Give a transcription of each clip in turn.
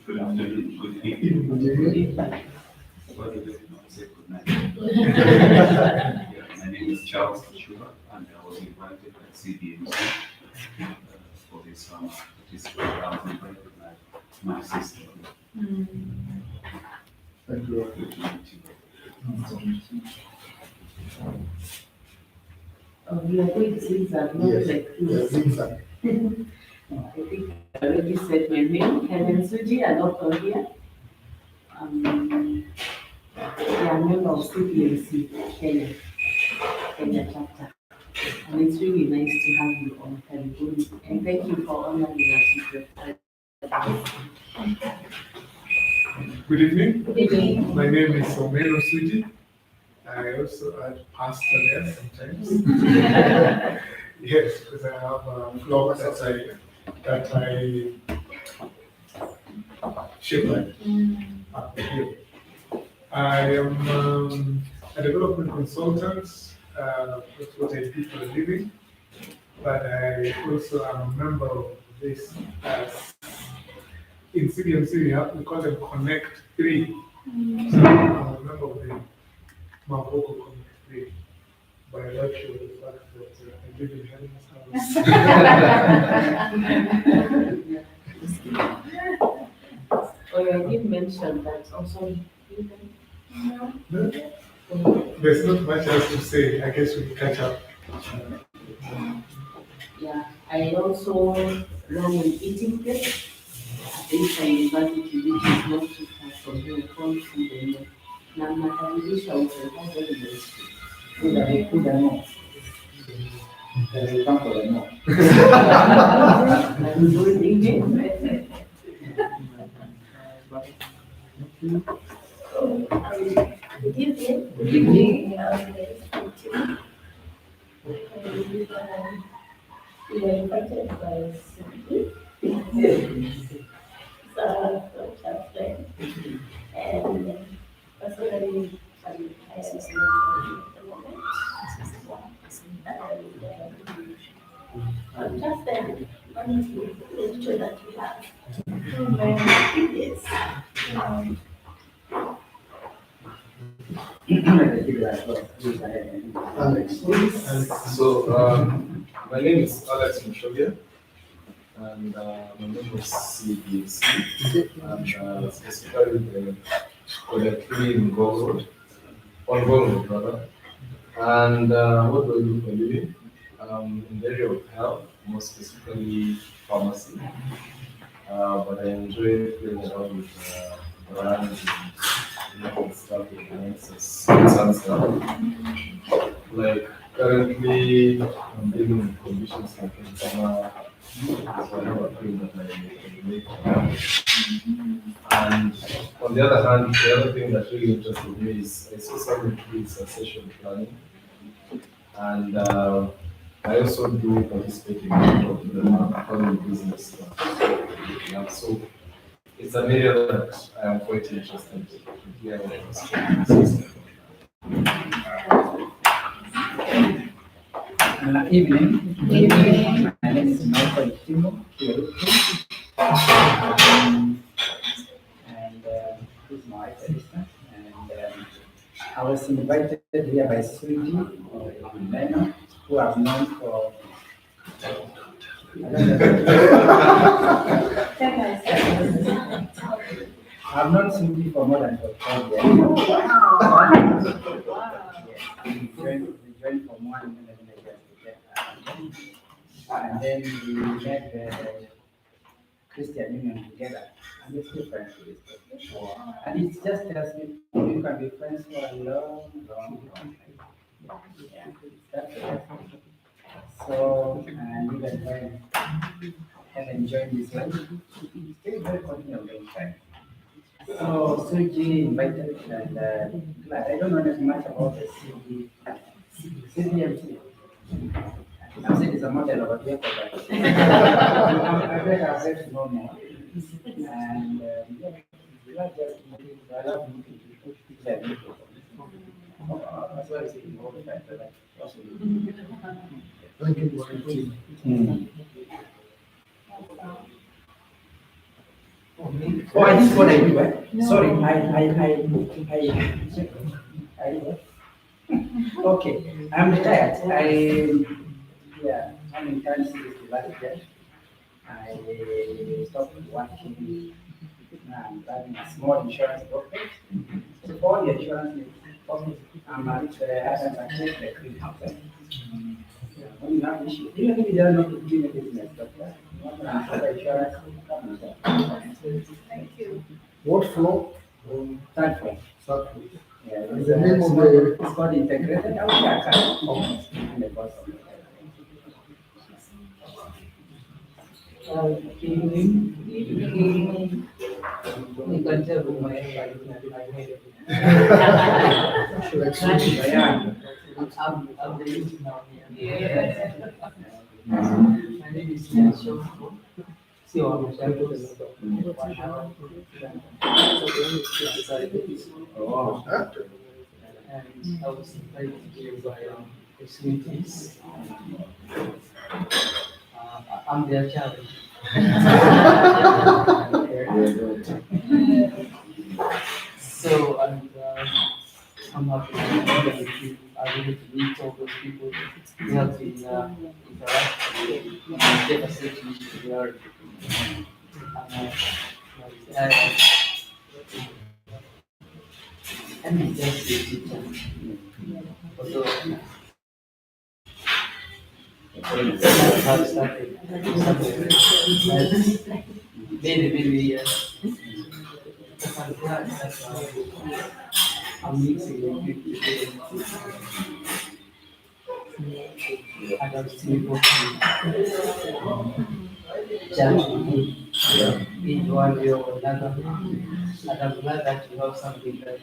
Good afternoon, good evening. What do they not say good night? Yeah, my name is Charles Chua, and I was invited by CBMC for this program. I was invited by my sister. Thank you. Good to meet you. We are going to zigzag, not Yes. like Yes, this. exactly. I think I already said my name, Helen Suji, I love her here. Yeah, I'm a member of CBMC Kenya chapter. And it's really nice to have you on Karibuni. And thank you for honoring us with your presence. Good evening. Good evening. My name is Omero Suji. I also add pastor there sometimes. Yes, because I have a blog that I shepherd up here. I am a development consultant. That's what I do for a living. But I also am a member of this. In CBMC, we call them Connect 3. So I'm a member of the Maboko Connect 3 by virtue of the fact that I live in Helen's house. Oh, I did mention that also. There's not much else to say. I guess we'll catch up. Yeah, I also run an eating place at Eastern University, which is not too far from here, called Food and More. Na makaribisha utendaji industry. Food and more. Come for the more. And good evening. Good evening. Good evening. We were invited by Suki. It's a church friend. And personally, I am at the moment. And just then, honestly, the picture that we have. Yes. Alex. So, my name is Alex Mushovia, and my name is CBC, and specifically the collective in Gold on Gold rather. And what do I do for a living? In the area of health, more specifically pharmacy. But I enjoy playing around with brands and making stuff with finances and stuff. Like currently, I'm dealing with conditions like eczema, so I have a cream that I make. And on the other hand, the other thing that really interested me is I saw some with succession planning, and I also do participate in the family business. Yeah, so it's an area that I am quite interested to hear what was Evening. Evening. My name is Michael Timo Kiyoruku. And this is my wife, Elisa. And I was invited here by Suji or Lena, who I've known for. I've known Suji for more than 12 years. We joined from one and then we met the Christian Union together, and we're still friends with this. And it just tells me you can be friends for a long time. Yeah, that's it. So, and even when I haven't joined this one, still very confident of time. So Suji invited me, and I don't know as much about the CBMC. I'm saying it's a model of a vehicle, but I bet I've got to know more. And I love meeting people. As well as all the time, but also. Thank you for your team. Oh, I this is what I do, eh? Sorry, okay, I'm retired. I'm in Kansas last year. I stopped working and running a small insurance brokerage. So for the insurance needs, I'm at Adams Access, the Green House. When you have issue, even if you don't know to do the business, but you want to insure the insurance, come and talk. Thank you. What floor? Third floor. Circle. Yeah, And the name of the- it's called integrated healthcare office in the course of the You can tell who my head. Should I explain? Yeah. I'm the youth now. Yeah. My name is Jan Shofo. See, I'm a child of the Oh. and I was invited here by facilities. I'm their child. So, and I'm happy to be with you. I really to meet all those people. We have to interact with get a certain where I'm just a teacher. Although I have started somewhere many years. But I'm glad that I'm mixing with people and I'm still able to judge people in one way or another. And I'm glad that you have something that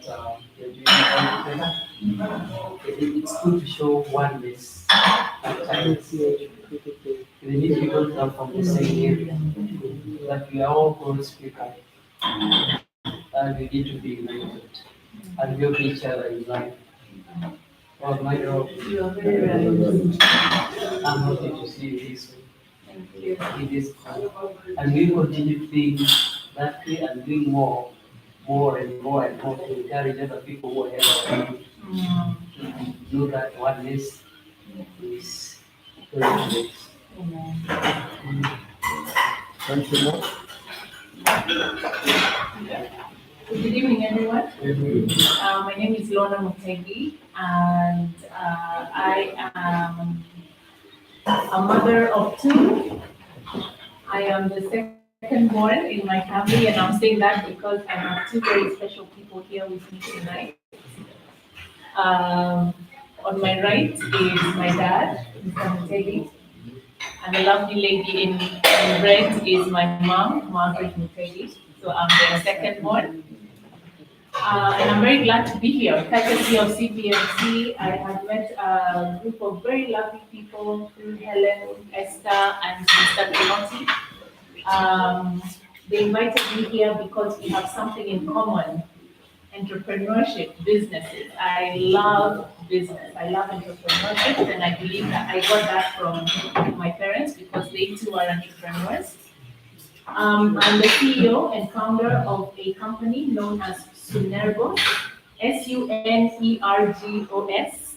you're doing all together. It's good to show oneness at times. Even if we don't come from the same area, that we are all God's people. And we need to be united and help each other in life. Well, my role, You are very right. I'm happy to see you this way. Thank you. It is fun. And we continue doing that way and doing more and more to encourage other people who are helping to do that oneness is very good. Thank you much. Good evening, everyone. My name is Lorna Mutegi, and I am a mother of two. I am the second born in my family, and I'm saying that because I have two very special people here with me tonight. On my right is my dad, Mr. Mutegi, and the lovely lady in red is my mom, Margaret Mutegi. So I'm their second born. And I'm very glad to be here. Courtesy of CPMC, I have met a group of very lovely people through Helen, Esther, and Mr. Piloti. They invited me here because we have something in common: entrepreneurship, businesses. I love business. I love entrepreneurship, and I believe that I got that from my parents because they too are entrepreneurs. I'm the CEO and founder of a company known as Sunergos, Sunergos.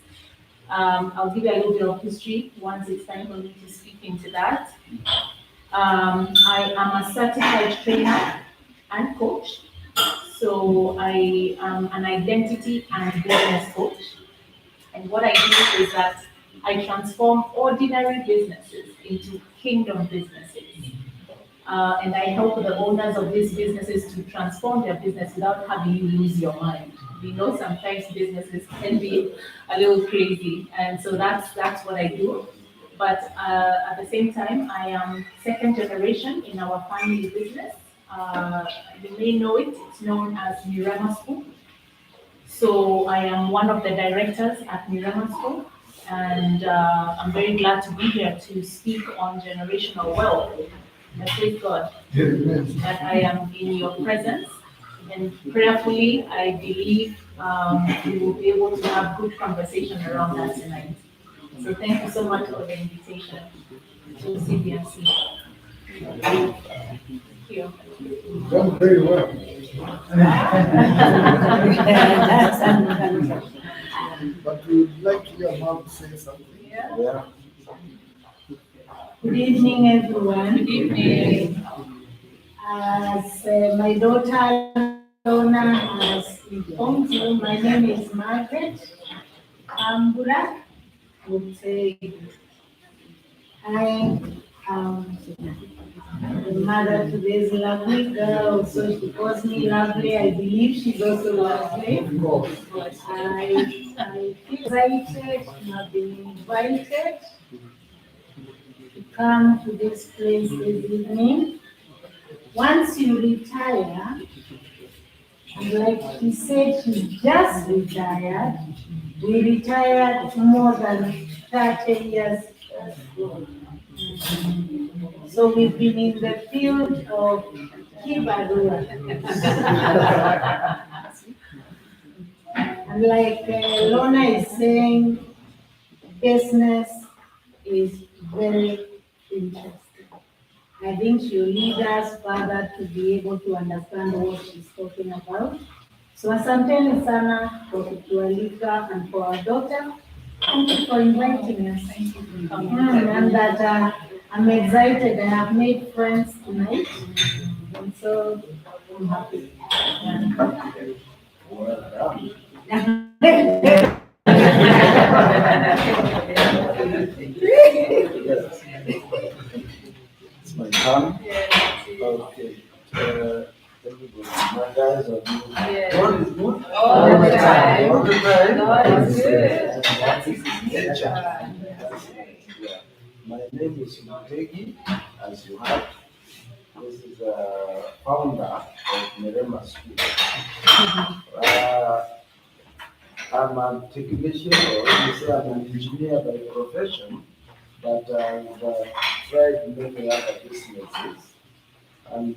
I'll give you a little bit of history once it's time for me to speak into that. I am a certified trainer and coach. So I am an identity and wellness coach. And what I do is that I transform ordinary businesses into kingdom businesses. And I help the owners of these businesses to transform their business without having you lose your mind. We know sometimes businesses can be a little crazy, and so that's what I do. But at the same time, I am second generation in our family business. You may know it, it's known as Mirama School. So I am one of the directors at Mirama School, and I'm very glad to be here to speak on generational wealth. I praise God that I am in your presence, and prayerfully, I believe we will be able to have good conversation around that tonight. So thank you so much for the invitation to CBMC. Thank you. Done very well. But we would like to hear Mom say something. Yeah. Good evening, everyone. Good evening. As my daughter Lona has informed you, my name is Margaret Ambura. Would say I am the mother to this lovely girl. So she calls me lovely. I believe she's also lovely. I feel excited and have been invited to come to this place this evening. Once you retire, and like he said, he just retired. We retired more than 30 years ago. So we've been in the field of Kibarua. And like Lona is saying, business is very interesting. I think she'll lead us further to be able to understand what she's talking about. So asanteni sana kwa kutualika and for our daughter. Thank you for inviting us. Thank you for coming. And that I'm excited. I have made friends tonight. And so I'm happy. It's my turn. Okay. Everybody, my guys are good. God is good. All the time. All the time. God is good. That is his nature. Yeah. My name is Mutegi, as you heard. This is a founder of Nerema School. I'm a technician, or you say I'm an engineer by profession, but I've tried many other businesses, and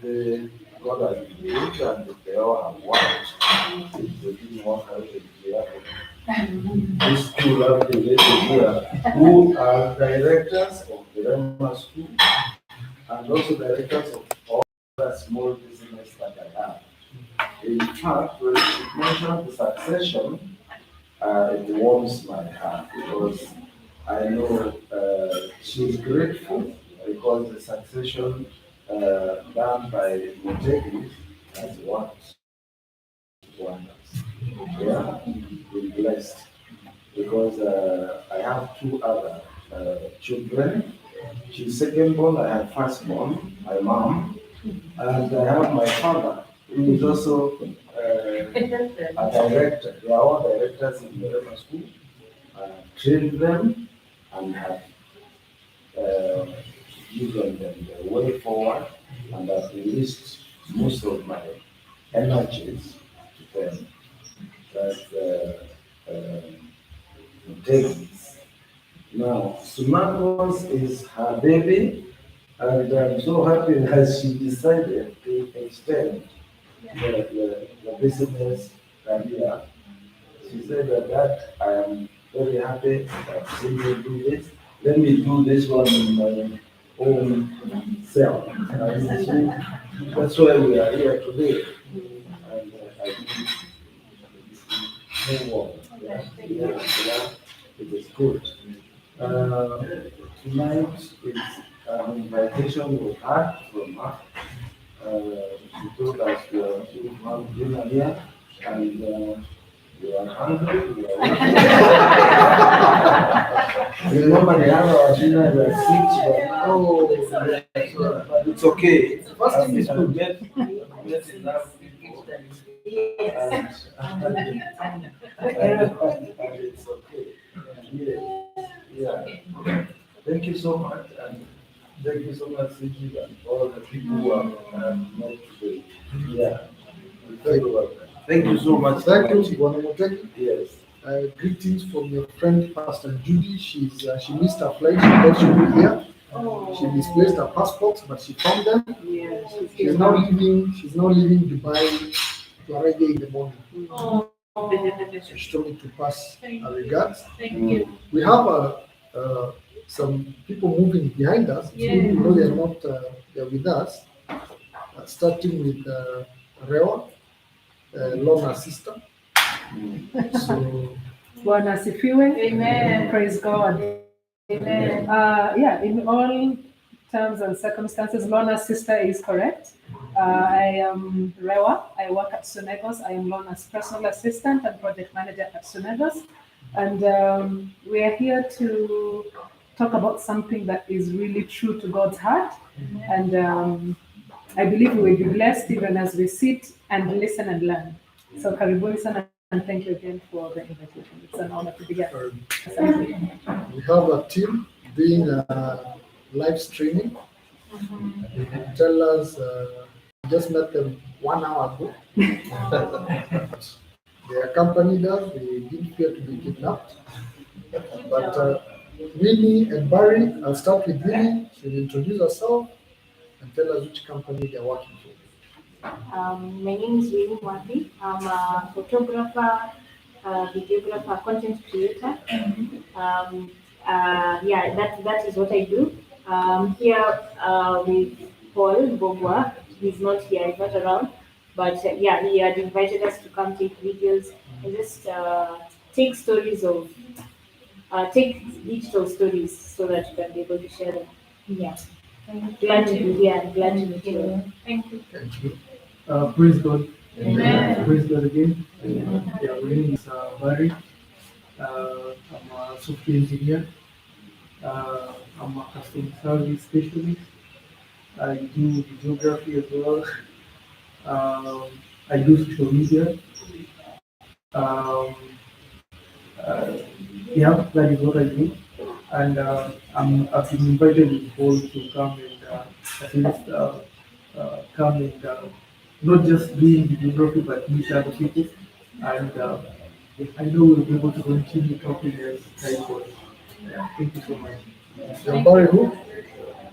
God has been good, and they all have worked. They didn't work out in the other. These two lovely ladies here, who are directors of the Rema School, and also directors of all the small business that I have. In fact, when she mentioned the succession, it warms my heart because I know she's grateful because the succession done by Mutegi has worked wonders. Yeah, we're blessed because I have two other children. She's second born, I have first born, my mom, and I have my father, who is also a director. They are all directors in the Rema School. I have trained them and have given them the way forward, and have released most of my energies to them. That's Davis. Now, Sumakos is her baby, and I'm so happy that she decided to extend the business career. She said that I am very happy that seeing you do this. Let me do this one in my own self. And so that's why we are here today. And I think no more. Yeah, it is good. Tonight is an invitation we had from her. She told us we are to have dinner here, and we are hungry. We are we normally have our dinner at 6, but it's okay. First thing is to get enough people, and it's okay. Yeah. Thank you so much, and thank you so much, Sigi, and all the people who have met today. Yeah. Very welcome. Thank you so much. Thank you, Bwana Mutegi. Yes. Greetings from your friend Pastor Judy. She missed her flight. She thought she would be here. She misplaced her passports, but she found them. Yeah, She's now leaving Dubai to arrive in the morning. She told me to pass her regards. Thank you. We have some people moving behind us. Yeah. Even though they are not there with us. starting with Rewa, loan assistant. So, Bwana asifiwe. Amen. Praise God. Amen. Yeah, in all terms and circumstances, Lona's sister is correct. I am Rewa. I work at Sunegos. I am Lona's personal assistant and project manager at Sunegos. And we are here to talk about something that is really true to God's heart. And I believe we will be blessed even as we sit and listen and learn. So karibuni sana, and thank you again for the invitation. It's an honor to be here. we have a team doing live streaming. Tell us, just met them 1 hour ago. They accompanied us, they didn't fear to be kidnapped. But Winnie and Barry, I'll start with Winnie. She'll introduce herself and tell us which company they're working for. My name is Winnie Mwapi. I'm a photographer, videographer, content creator. Yeah, that is what I do. Here with Paul Bogwa. He's not here, he's not around. But yeah, he had invited us to come take videos and just take stories of, take digital stories so that you can be able to share them. Yeah. Glad to be here. Glad to be here. Thank you. Thank you. Praise God. Amen. Praise God again. Yeah, my name is Barry. I'm a software engineer. I'm a customer service specialist. I do videography as well. I do social media. Yeah, that is what I do. And I've been invited with Paul to come and at least come and not just doing videography but meet other people. And I know we'll be able to continue talking as time goes. Yeah, thank you so much. You're Barry who?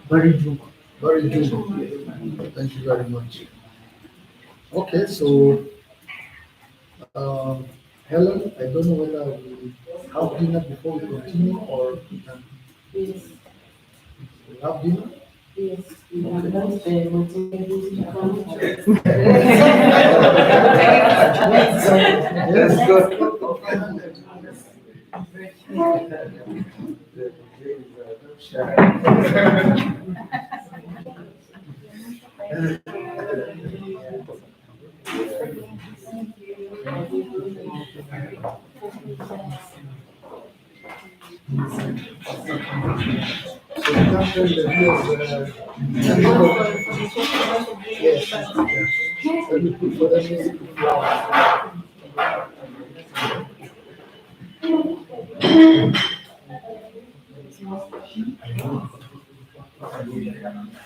Barry Juma. Barry Juma. Thank you very much. Okay, so Helen, I don't know whether we have dinner before we continue or we can Yes, have dinner. yes, we have got the materials to come. Yes, good. So we can tell the viewers, yes, let me put for the music to flow.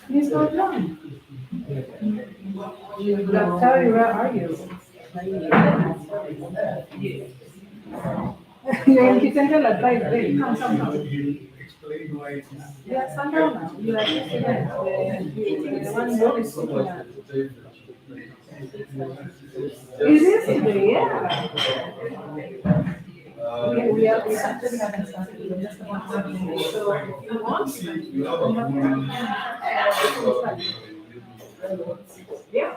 He's not done. Daktari, where are you? You're in Kitengela Drive, right? Come. Explain why it is. Yeah, Sandona, you are the one who is speaking at. It is today, yeah. We actually haven't started, we're just about to finish. So if you want, yeah.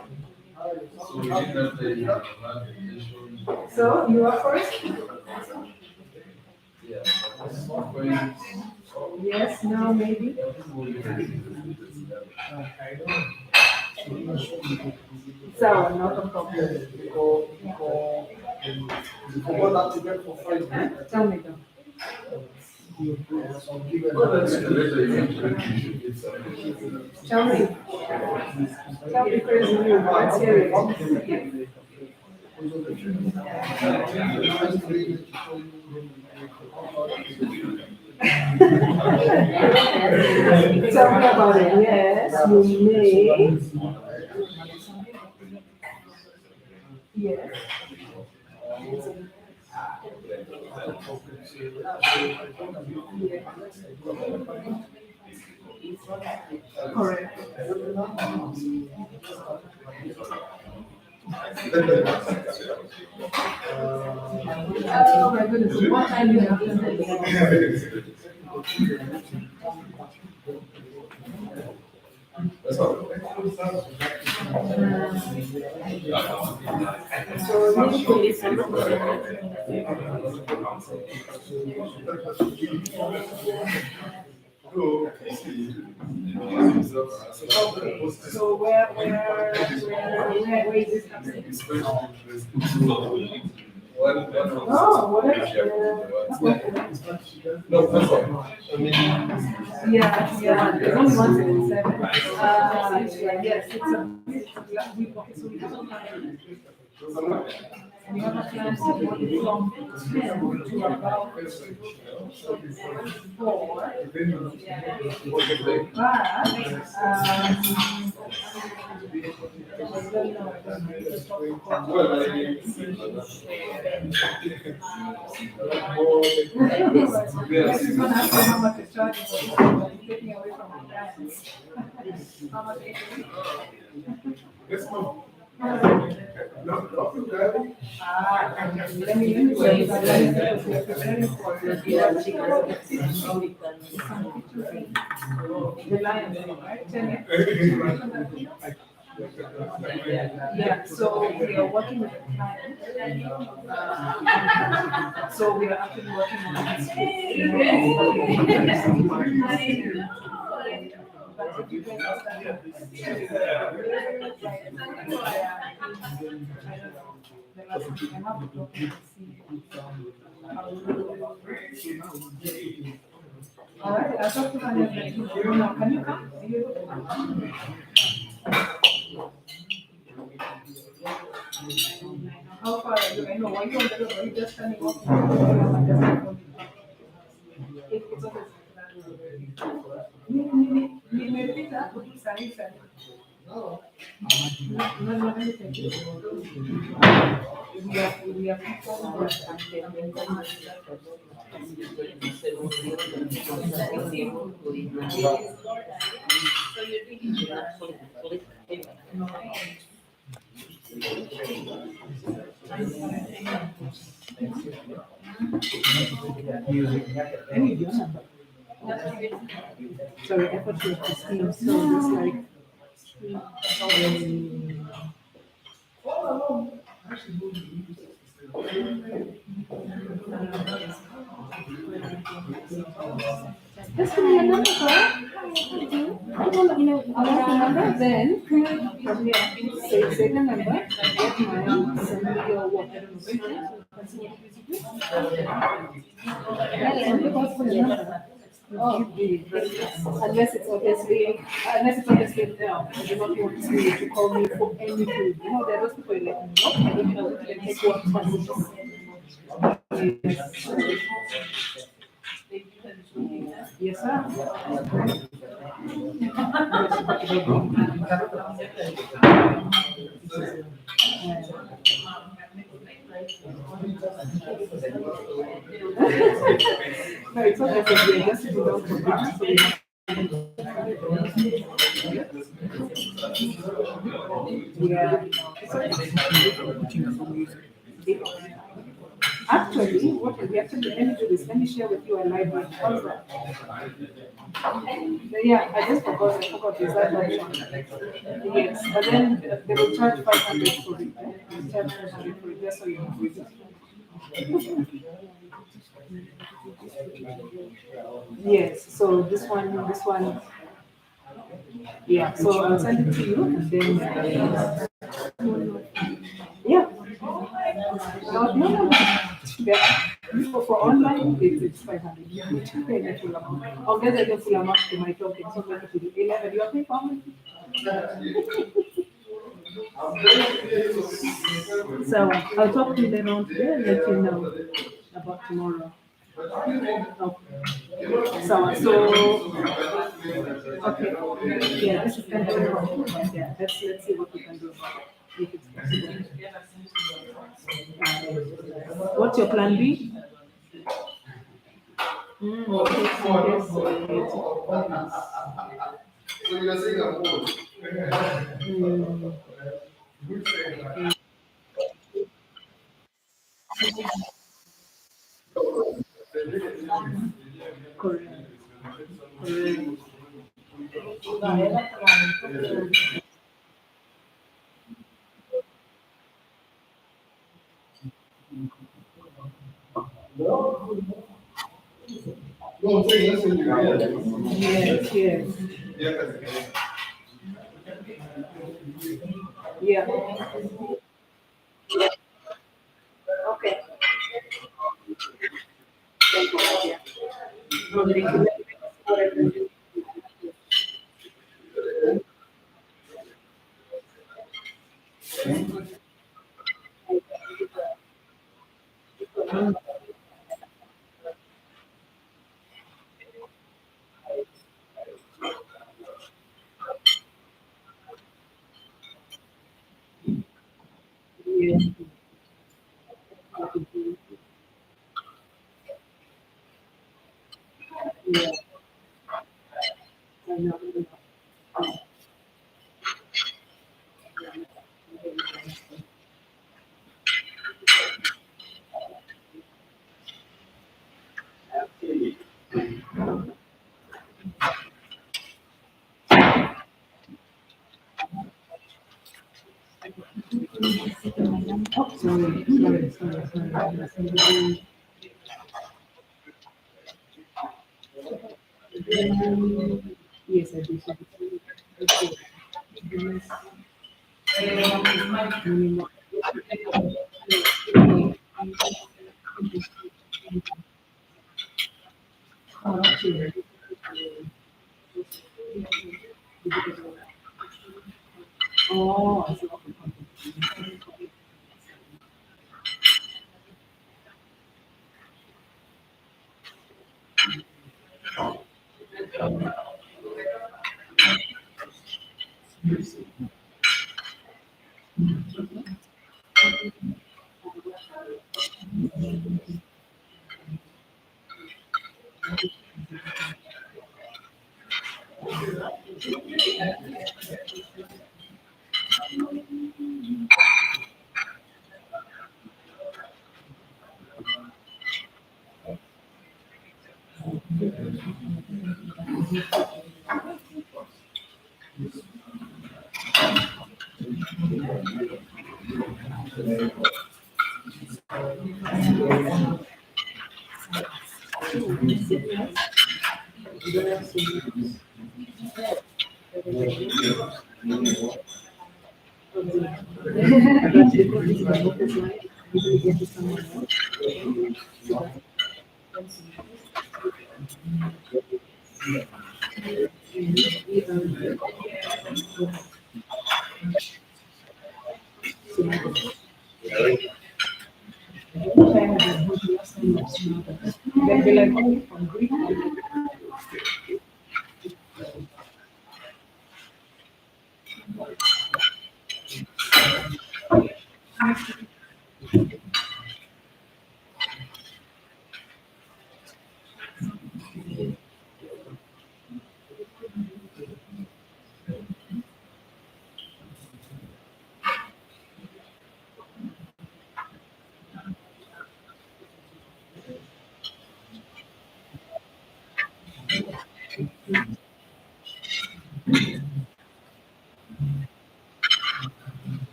So you are first? Yes, no, maybe. So, not a problem. Tell me though. Tell me, crazy you, let's hear it. Tell me about it. Yes, you may. Yes. Correct. Oh my goodness, what time do you have to So usually some okay. So where is this happening? Oh, what is No, that's all. I mean, yeah, there's only 177. Yes, it's so we have a plan. We have a plan to go from 10 to about 4. How much is charging for taking away from our parents? How much is it? Let's go. No, Let me tell you that we are preparing for the Lions, right? 10 years. Yeah, so we are working with the client. So we are actually working on this. But if you guys are starting, all right, I'll talk to Vanya. Can you come? Are you able to come? How far are you? I know, why you on the road? Are you just standing off? It's okay. Nimepita sahi sana. No, we are people sorry, I thought you were Christine, so it's like just give me a number, girl. Our number, then from here, say the number, get mine, send me your water. Oh, unless it's obviously no, I do not want you to call me for anything. You know, there are those people like, no, I don't know, let me go up first. Yes, sir. No, it's okay, because we are just sitting down for dinner, so we have yeah. Actually, what we actually let me do is let me share with you a library. How's that? Yeah, I forgot the that option. Yes, but then they will charge 500 for it. They will charge 500 for it, just so you know. Yes, so this one, yeah, so I'll send it to you and then, yeah. No. Yeah. For online, it's 500. You need to pay the full amount. I'll get the full amount to my token, so make it to the 11. You are paying for how much? So I'll talk to you later on today and let you know about tomorrow. Okay. So okay. Yeah, this is kind of yeah. Let's see what we can do if it's possible. What's your plan B? Okay, So you're saying I'm old? Correct. No, I'm saying, let's say you have. Yes, yes. Yeah. Yeah. Okay. Thank you. Yeah. No, thank you. Yes. Yeah. I know. Oh, sorry. Yes, I do. Okay. Oh, I see. They'll be like, oh, from Greek.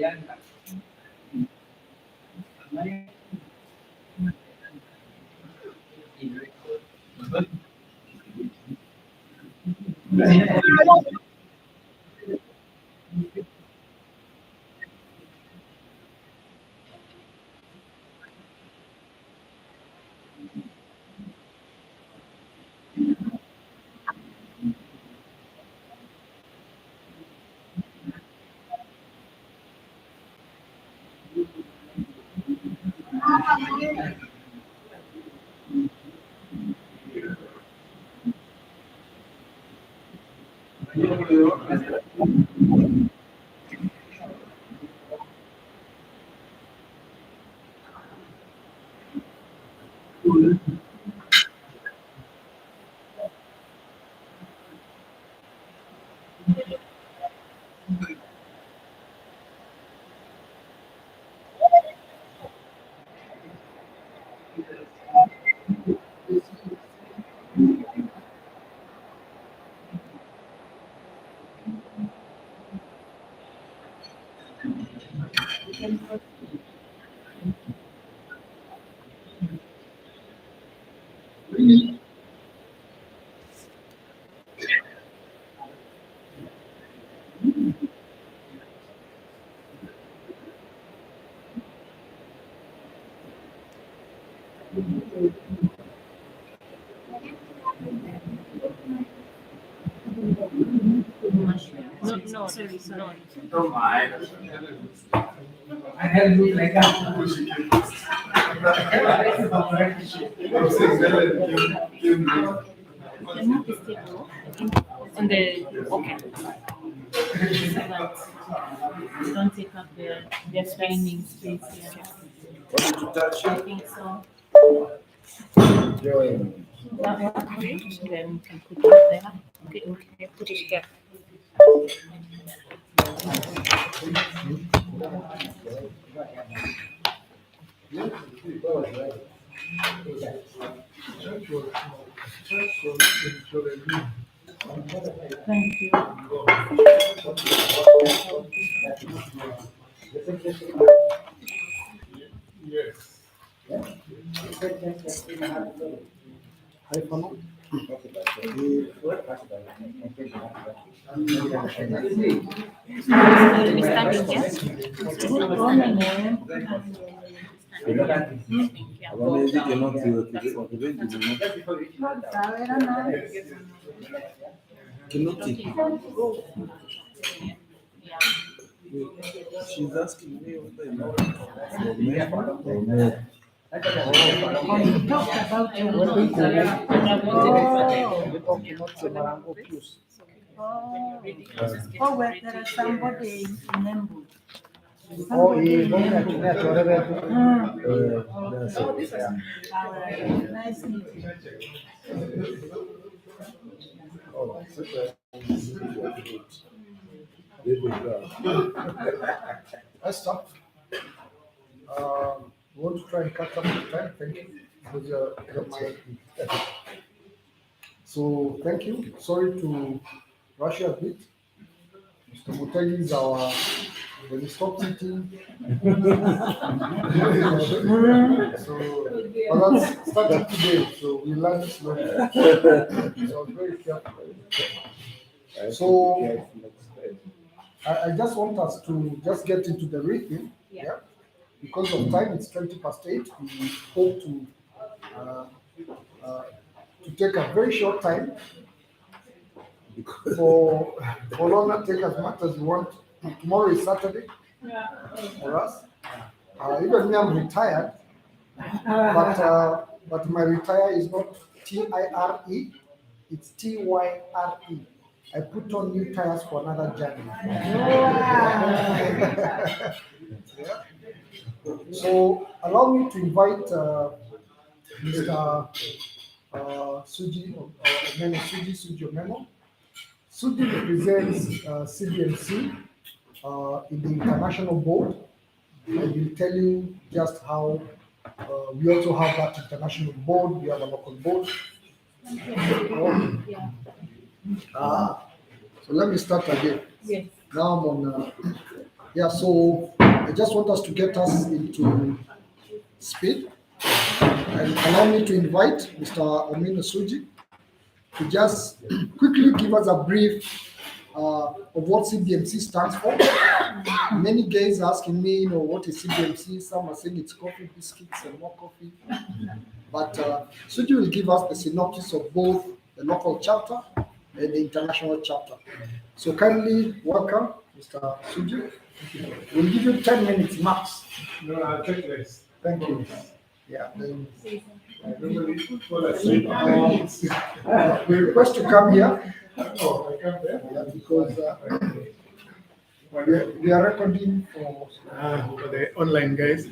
younger. No, sorry. Don't mind. I had look like that. Remove this table on the, okay. So that you don't take up the spending space here. I think so. That one, okay, then we can put it there. Okay, put it here. Thank you. Yes. We starting here? Yeah. She's asking me what I know. Oh, well, there is somebody in Embu. Nice meeting. I stop. Want to try and cut up the time? Thank you. Because you're my. So thank you. Sorry to rush you a bit. Mr. Mutegi is our. When you stop eating. So, but that's starting today. So we learn slowly. So I was very careful. So I just want us to just get into the rhythm. Yeah. Because of time, it's 8:20. We hope to take a very short time for longer, take as much as you want. Tomorrow is Saturday for us. Even me, I'm retired, but my retire is not TIRE, it's TYRE. I put on new tires for another journey. Yeah. So allow me to invite Mr. Suji Omeno. Suji represents CBMC in the international board. I will tell you just how we also have that international board. We have a local board. So let me start again. Yes. Now I'm on Yeah, so I just want us to get us into speed and allow me to invite Mr. Omino Suji to just quickly give us a brief of what CBMC stands for. Many guys are asking me, what is CBMC? Some are saying it's coffee, biscuits, and more coffee. But Suji will give us the synopsis of both the local chapter and the international chapter. So kindly welcome, Mr. Suji. We'll give you 10 minutes max. No, I'll take less. Thank you. Yeah. Then, I normally fall asleep. we request to come here Oh, I can't bear. because we are recording for. For the online guys.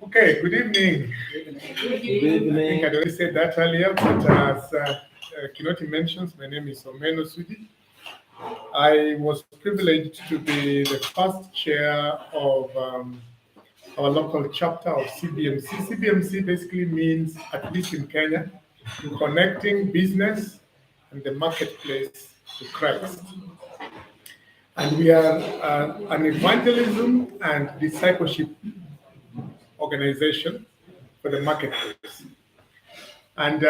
Okay, good evening. I think I already said that earlier, but as Kinoti mentions, my name is Omeno Suji. I was privileged to be the first chair of our local chapter of CBMC. CBMC basically means, at least in Kenya, connecting business and the marketplace to Christ. And we are an evangelism and discipleship organization for the marketplace. And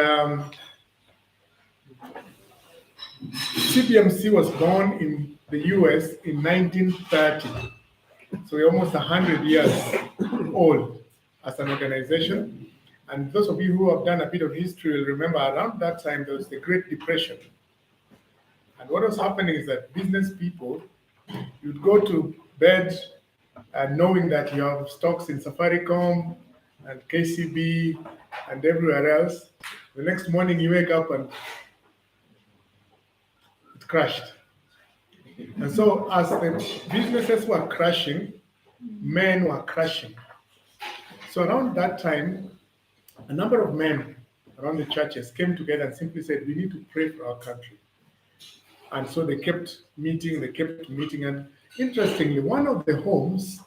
CBMC was born in the US in 1930. So we're almost 100 years old as an organization. And those of you who have done a bit of history will remember around that time there was the Great Depression. And what was happening is that business people, you'd go to bed knowing that you have stocks in Safaricom and KCB and everywhere else. The next morning you wake up and it crashed. And so as the businesses were crashing, men were crashing. So around that time, a number of men around the churches came together and simply said, we need to pray for our country. And so they kept meeting, and interestingly, one of the homes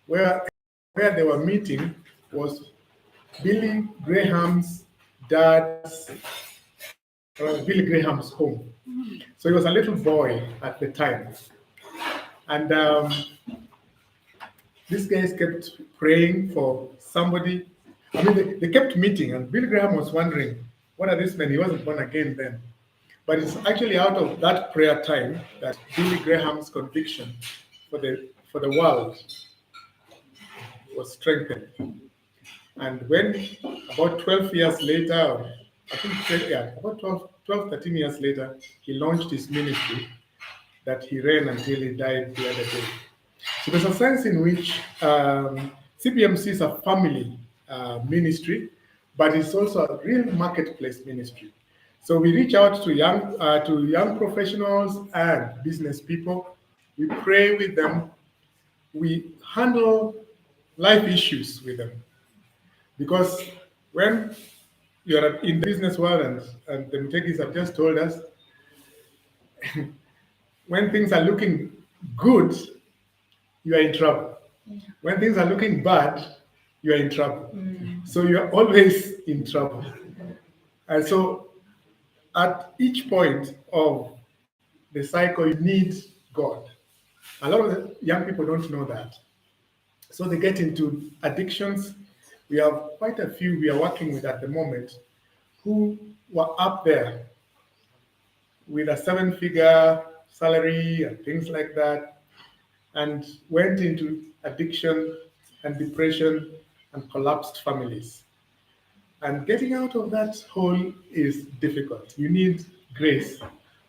where they were meeting was Billy Graham's dad's, Billy Graham's home. So he was a little boy at the time. And these guys kept praying for somebody. I mean, they kept meeting, and Billy Graham was wondering, what are these men? He wasn't born again then. But it's actually out of that prayer time that Billy Graham's conviction for the world was strengthened. And when about 12 years later, I think, about 12, 13 years later, he launched his ministry that he ran until he died the other day. So there's a sense in which CBMC is a family ministry, but it's also a real marketplace ministry. So we reach out to young professionals and business people. We pray with them. We handle life issues with them. Because when you're in the business world, and the Mutegis have just told us, when things are looking good, you are in trouble. When things are looking bad, you are in trouble. So you're always in trouble. And so at each point of the cycle, you need God. A lot of the young people don't know that. So they get into addictions. We have quite a few we are working with at the moment who were up there with a 7-figure salary and things like that, and went into addiction and depression and collapsed families. And getting out of that hole is difficult. You need grace,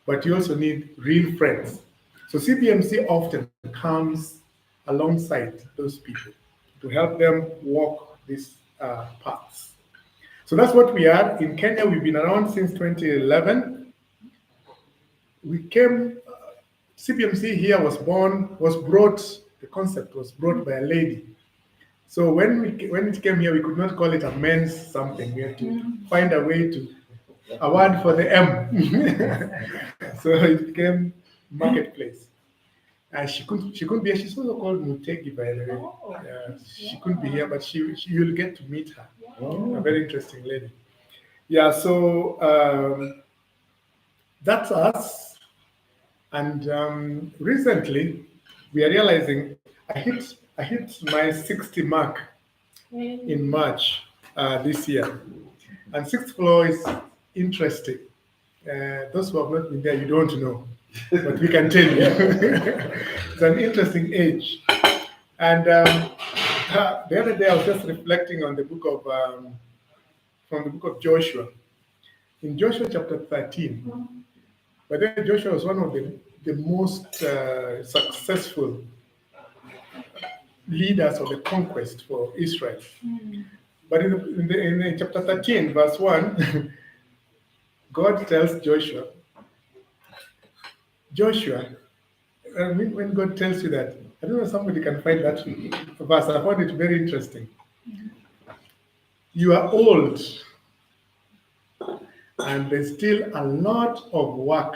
but you also need real friends. So CBMC often comes alongside those people to help them walk these paths. So that's what we are. In Kenya, we've been around since 2011. We came, CBMC here the concept was brought by a lady. So when it came here, we could not call it a men's something. We had to find a way to, a word for the M. So it became marketplace. And she couldn't be here. She's also called Mutegi, by the way. She couldn't be here, but you'll get to meet her. A very interesting lady. Yeah, so that's us. And recently, we are realizing I hit my 60 mark in March this year. And sixth floor is interesting. Those who have not been there, you don't know, but we can tell you. It's an interesting age. And the other day, I was just reflecting on the book of, from the book of Joshua. In Joshua chapter 13, but then Joshua was one of the most successful leaders of the conquest for Israel. But in chapter 13, verse 1, God tells Joshua, when God tells you that, I don't know if somebody can find that verse. I found it very interesting. You are old, and there's still a lot of work,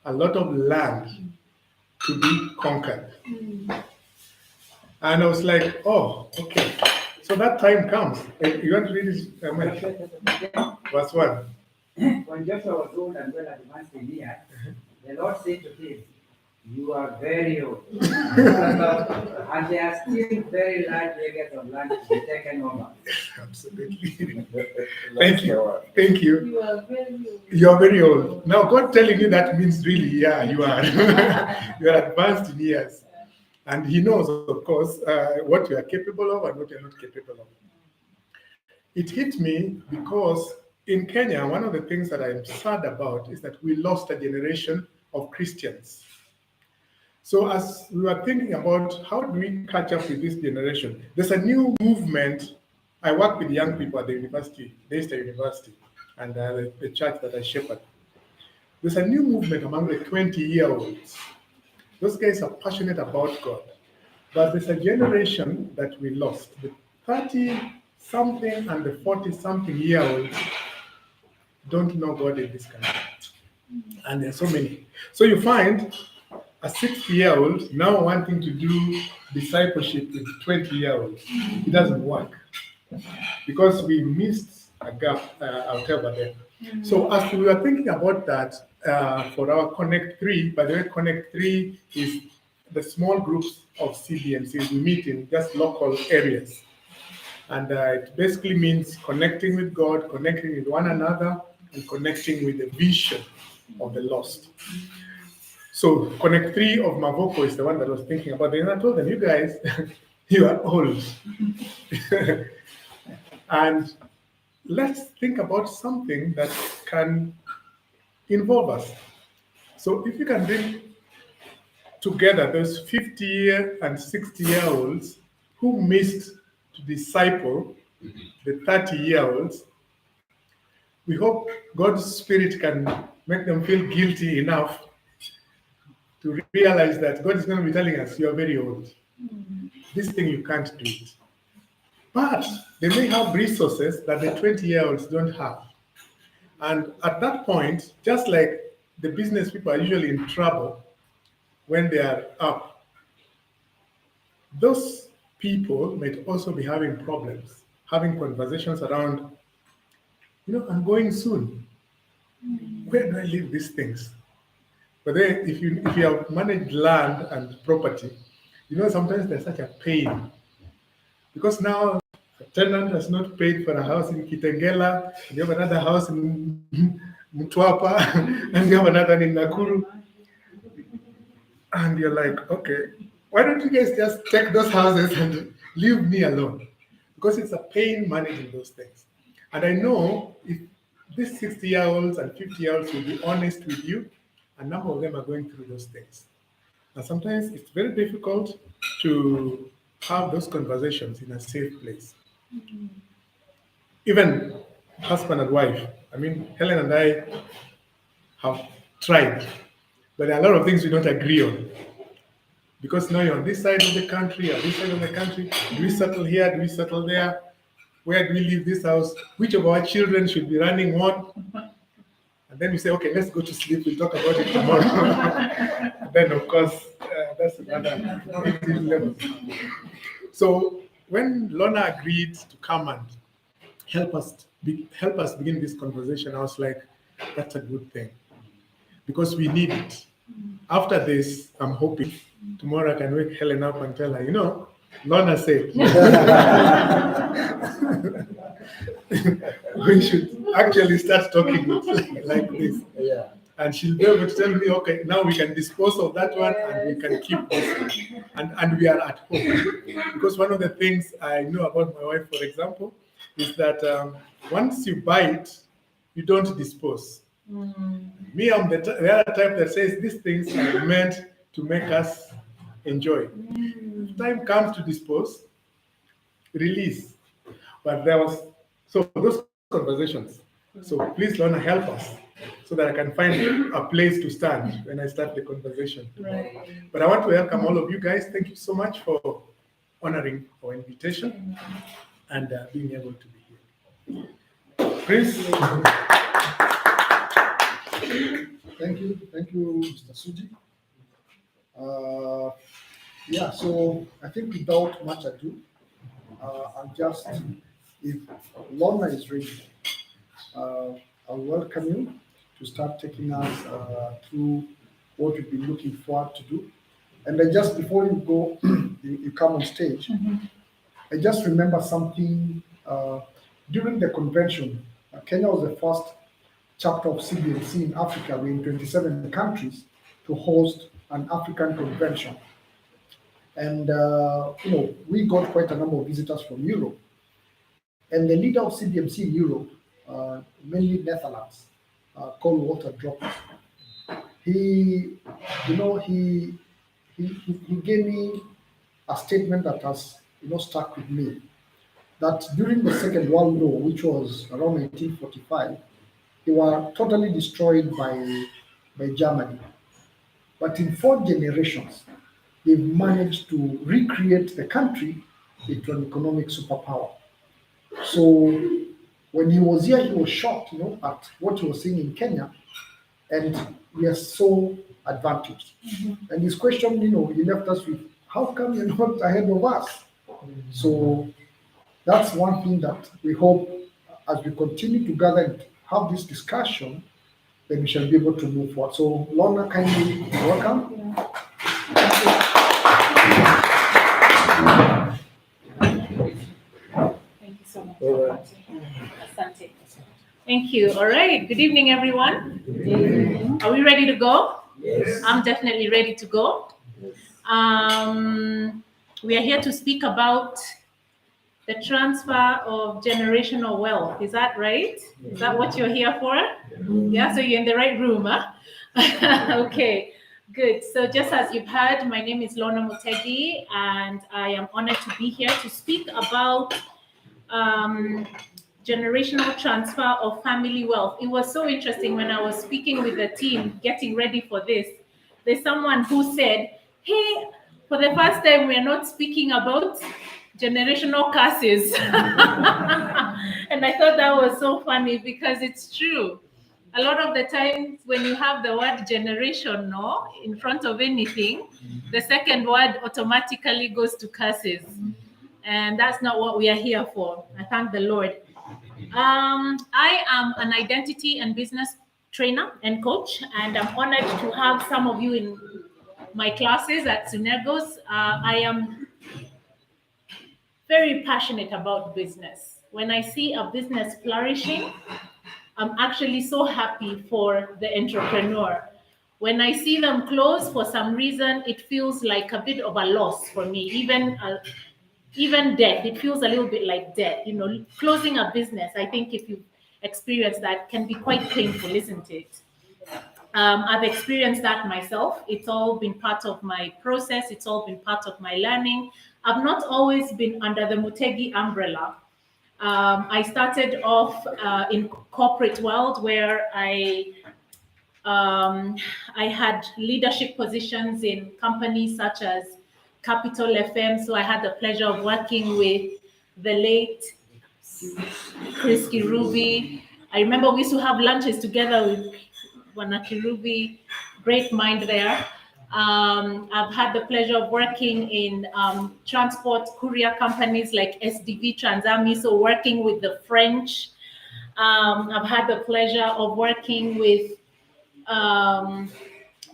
a lot of land to be conquered. And I was like, oh, okay. So that time comes. You want to read it? Verse 1. When Joshua was old and well advanced in years, the Lord said to him, "You are very old, and there are still very large areas of land to be taken over." Absolutely. Thank you. Thank you. You are very old. You are very old. Now, God telling you that means really, yeah, you are. You are advanced in years. And He knows, of course, what you are capable of and what you are not capable of. It hit me because in Kenya, one of the things that I'm sad about is that we lost a generation of Christians. So as we were thinking about how do we catch up with this generation, there's a new movement. I work with young people at the university, Daystar University, and the church that I shepherd. There's a new movement among the 20-year-olds. Those guys are passionate about God. But there's a generation that we lost. The 30-something and the 40-something-year-olds don't know God in this country. And there are so many. So you find a 60-year-old now wanting to do discipleship with 20-year-olds. It doesn't work because we missed a gap out over there. So as we were thinking about that for our Connect 3, by the way, Connect 3 is the small groups of CBMCs. We meet in just local areas. And it basically means connecting with God, connecting with one another, and connecting with the vision of the lost. So Connect 3 of Mavoko is the one that I was thinking about. And I told them, you guys, you are old. And let's think about something that can involve us. So if you can bring together those 50-year and 60-year-olds who missed to disciple the 30-year-olds, we hope God's Spirit can make them feel guilty enough to realize that God is going to be telling us, you are very old. This thing, you can't do it. But they may have resources that the 20-year-olds don't have. And at that point, just like the business people are usually in trouble when they are up, those people might also be having problems, having conversations around, I'm going soon. Where do I leave these things? But then if you have managed land and property, sometimes there's such a pain. Because now a tenant has not paid for a house in Kitengela, and you have another house in Mtwapa, and you have another in Nakuru. And you're like, okay, why don't you guys just take those houses and leave me alone? Because it's a pain managing those things. And I know if these 60-year-olds and 50-year-olds will be honest with you, a number of them are going through those things. And sometimes it's very difficult to have those conversations in a safe place. Even husband and wife. Helen and I have tried, but there are a lot of things we don't agree on. Because now you're on this side of the country, or this side of the country. Do we settle here? Do we settle there? Where do we leave this house? Which of our children should be running what? And then we say, okay, let's go to sleep. We'll talk about it tomorrow. And then, of course, that's another level. So when Lorna agreed to come and help us begin this conversation, I was like, that's a good thing. Because we need it. After this, I'm hoping tomorrow I can wake Helen up and tell her, Lorna said we should actually start talking like this. Yeah. And she'll be able to tell me, okay, now we can dispose of that one and we can keep this one. And we are at home. Because one of the things I know about my wife, for example, is that once you buy it, you don't dispose. Me, I'm the other type that says these things are meant to make us enjoy. If time comes to dispose, release. But so those conversations. So please, Lorna, help us so that I can find a place to stand when I start the conversation. Right. But I want to welcome all of you guys. Thank you so much for honoring our invitation and being able to be here. Chris? Thank you, Mr. Suji. Yeah, so I think without much ado, I'll just, if Lorna is ready, I'll welcome you to start taking us through what we've been looking forward to do. And then just before you go, you come on stage, I just remember something during the convention. Kenya was the first chapter of CBMC in Africa. We're in 27 countries to host an African convention. And, we got quite a number of visitors from Europe. And the leader of CBMC in Europe, mainly Netherlands, called Walter Droppers, he gave me a statement that has, stuck with me. That during the Second World War, which was around 1945, they were totally destroyed by Germany. But in 4 generations, they've managed to recreate the country into an economic superpower. So when he was here, he was shocked, at what he was seeing in Kenya, and we are so advantaged. And his question, he left us with, how come you're not ahead of us? So that's one thing that we hope, as we continue to gather and have this discussion, then we shall be able to move forward. So Lorna, kindly welcome. Thank you so much. Asante. Thank you. All right. Good evening, everyone. Are we ready to go? Yes. I'm definitely ready to go. We are here to speak about the transfer of generational wealth. Is that right? Is that what you're here for? Yeah, so you're in the right room, huh? Okay, good. So just as you've heard, my name is Lorna Mutegi, and I am honored to be here to speak about generational transfer of family wealth. It was so interesting when I was speaking with the team, getting ready for this. There's someone who said, hey, for the first time, we're not speaking about generational curses. And I thought that was so funny because it's true. A lot of the times when you have the word generation in front of anything, the second word automatically goes to curses. And that's not what we are here for. I thank the Lord. I am an identity and business trainer and coach, and I'm honored to have some of you in my classes at Sunegos. I am very passionate about business. When I see a business flourishing, I'm actually so happy for the entrepreneur. When I see them close, for some reason, it feels like a bit of a loss for me. Even death, it feels a little bit like death. Closing a business, I think if you've experienced that, can be quite painful, isn't it? I've experienced that myself. It's all been part of my process. It's all been part of my learning. I've not always been under the Mutegi umbrella. I started off in corporate world where I had leadership positions in companies such as Capital FM. So I had the pleasure of working with the late Chris Kirubi. I remember we used to have lunches together with Wana Kirubi, great mind there. I've had the pleasure of working in transport courier companies like SDV Transami, so working with the French. I've had the pleasure of working with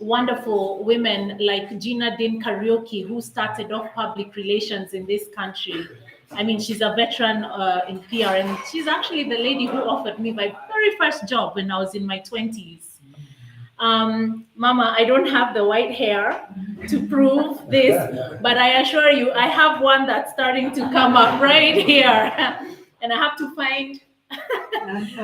wonderful women like Gina Din Karaoke, who started off public relations in this country. I mean, she's a veteran in PR, and she's actually the lady who offered me my very first job when I was in my 20s. Mama, I don't have the white hair to prove this, but I assure you, I have one that's starting to come up right here. And I have to find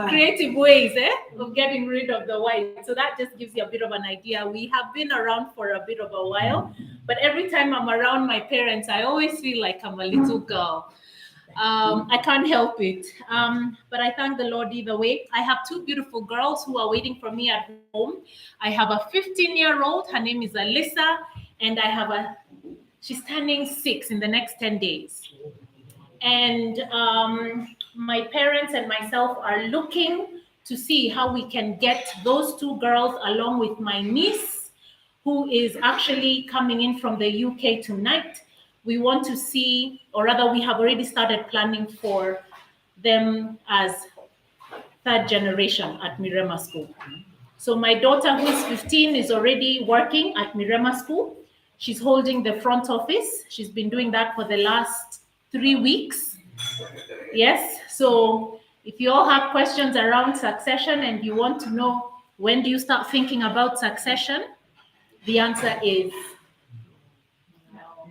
creative ways of getting rid of the white. So that just gives you a bit of an idea. We have been around for a bit of a while, but every time I'm around my parents, I always feel like I'm a little girl. I can't help it. But I thank the Lord either way. I have two beautiful girls who are waiting for me at home. I have a 15-year-old, her name is Alyssa, and she's turning 6 in the next 10 days. And my parents and myself are looking to see how we can get those two girls along with my niece, who is actually coming in from the UK tonight. We want to see, or rather we have already started planning for them as third generation at Mirema School. So my daughter, who is 15, is already working at Mirema School. She's holding the front office. She's been doing that for the last 3 weeks. Yes, so if you all have questions around succession and you want to know when do you start thinking about succession, the answer is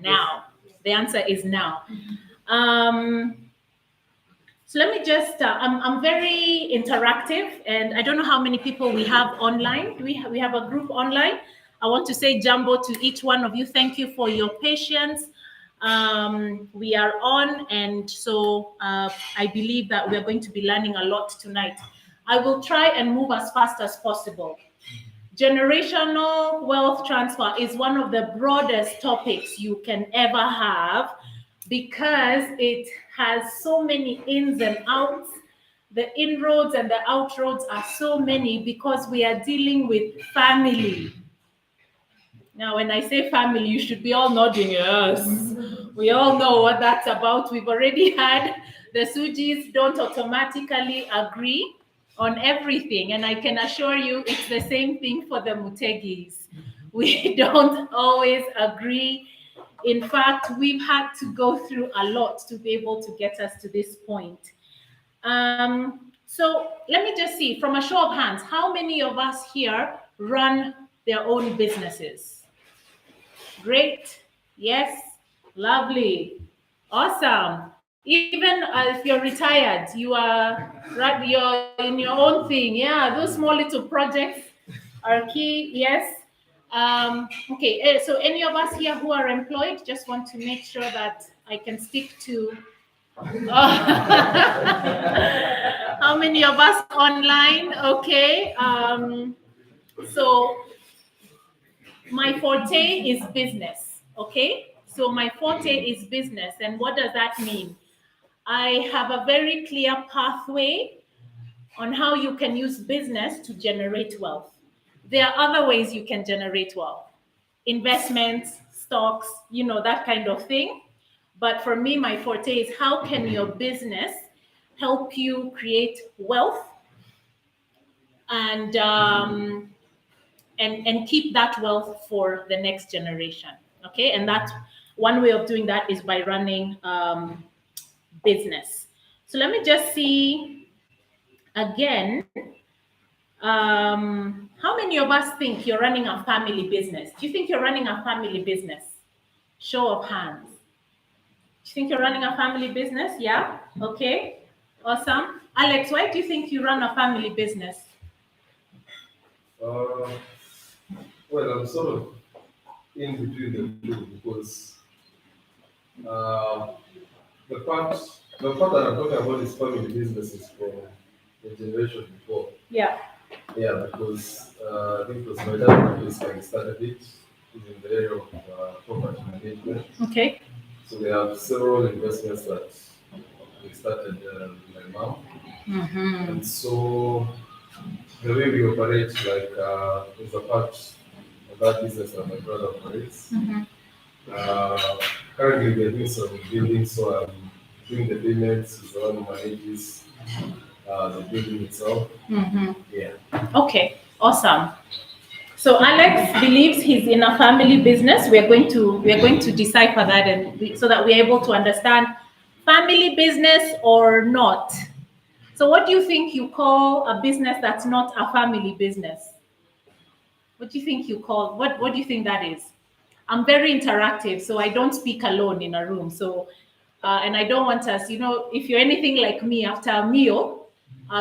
now. The answer is now. So let me just, I'm very interactive, and I don't know how many people we have online. We have a group online. I want to say jumbo to each one of you. Thank you for your patience. We are on, and so I believe that we're going to be learning a lot tonight. I will try and move as fast as possible. Generational wealth transfer is one of the broadest topics you can ever have because it has so many ins and outs. The inroads and the outroads are so many because we are dealing with family. Now, when I say family, you should be all nodding yes. We all know what that's about. We've already had the Sujis don't automatically agree on everything. And I can assure you it's the same thing for the Mutegis. We don't always agree. In fact, we've had to go through a lot to be able to get us to this point. So let me just see, from a show of hands, how many of us here run their own businesses? Great. Yes. Lovely. Awesome. Even if you're retired, you're in your own thing. Yeah, those small little projects are key. Yes. Okay, so any of us here who are employed, just want to make sure that I can stick to how many of us online? Okay. So my forte is business. Okay. So my forte is business. And what does that mean? I have a very clear pathway on how you can use business to generate wealth. There are other ways you can generate wealth. Investments, stocks, that kind of thing. But for me, my forte is how can your business help you create wealth and keep that wealth for the next generation. Okay, and that one way of doing that is by running business. So let me just see again. How many of us think you're running a family business? Do you think you're running a family business? Show of hands. Do you think you're running a family business? Yeah? Okay. Awesome. Alex, why do you think you run a family business? Well, I'm sort of in between the two because the part that I'm talking about is family businesses from the generation before. Yeah. Yeah, because I think it was my dad who started it. He's in the area of property management. Okay. So we have several investments that we started with my mom. Mm-hmm. And so the way we operate, like, is a part of that business that my brother operates. Mm-hmm. Currently, we are doing some building, so I'm doing the payments. He's the one who manages the building itself. Mm-hmm. Yeah. Okay, awesome. So Alex believes he's in a family business. We are going to decipher that, and so that we're able to understand family business or not. So what do you think you call a business that's not a family business? What do you think you call, what do you think that is? I'm very interactive, so I don't speak alone in a room. So, and I don't want us, if you're anything like me, after a meal,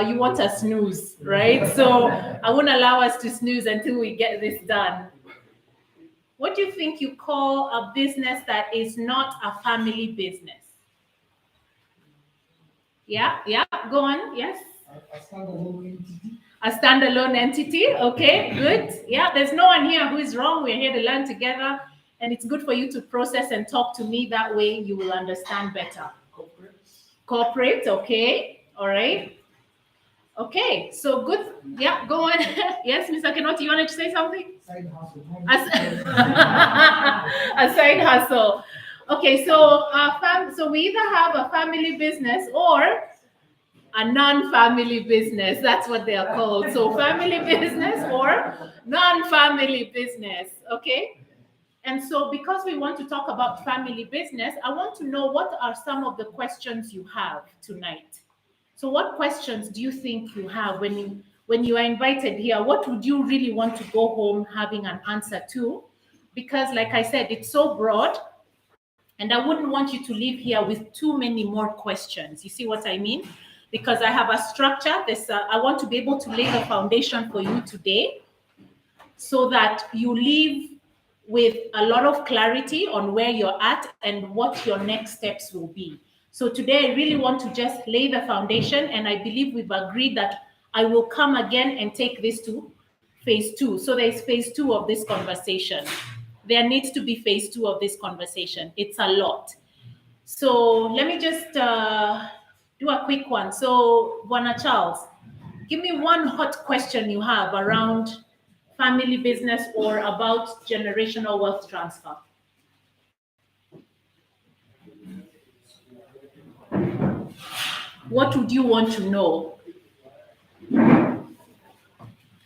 you want a snooze, right? So I won't allow us to snooze until we get this done. What do you think you call a business that is not a family business? Yeah, go on, yes. A standalone entity. A standalone entity, okay, good. Yeah, there's no one here who is wrong. We're here to learn together, and it's good for you to process and talk to me. That way you will understand better. Corporate, okay, all right. Okay, so good. Yeah, go on. Yes, Mr. Kenoti, you wanted to say something? Side hustle. A side hustle. Okay, so so we either have a family business or a non-family business. That's what they are called. So family business or non-family business, okay? And so because we want to talk about family business, I want to know what are some of the questions you have tonight. So what questions do you think you have when you are invited here? What would you really want to go home having an answer to? Because like I said, it's so broad, and I wouldn't want you to leave here with too many more questions. You see what I mean? Because I have a structure. I want to be able to lay the foundation for you today so that you leave with a lot of clarity on where you're at and what your next steps will be. So today I really want to just lay the foundation, and I believe we've agreed that I will come again and take this to phase 2. So there's phase 2 of this conversation. There needs to be phase 2 of this conversation. It's a lot. So let me just do a quick one. So Bwana Charles, give me one hot question you have around family business or about generational wealth transfer. What would you want to know?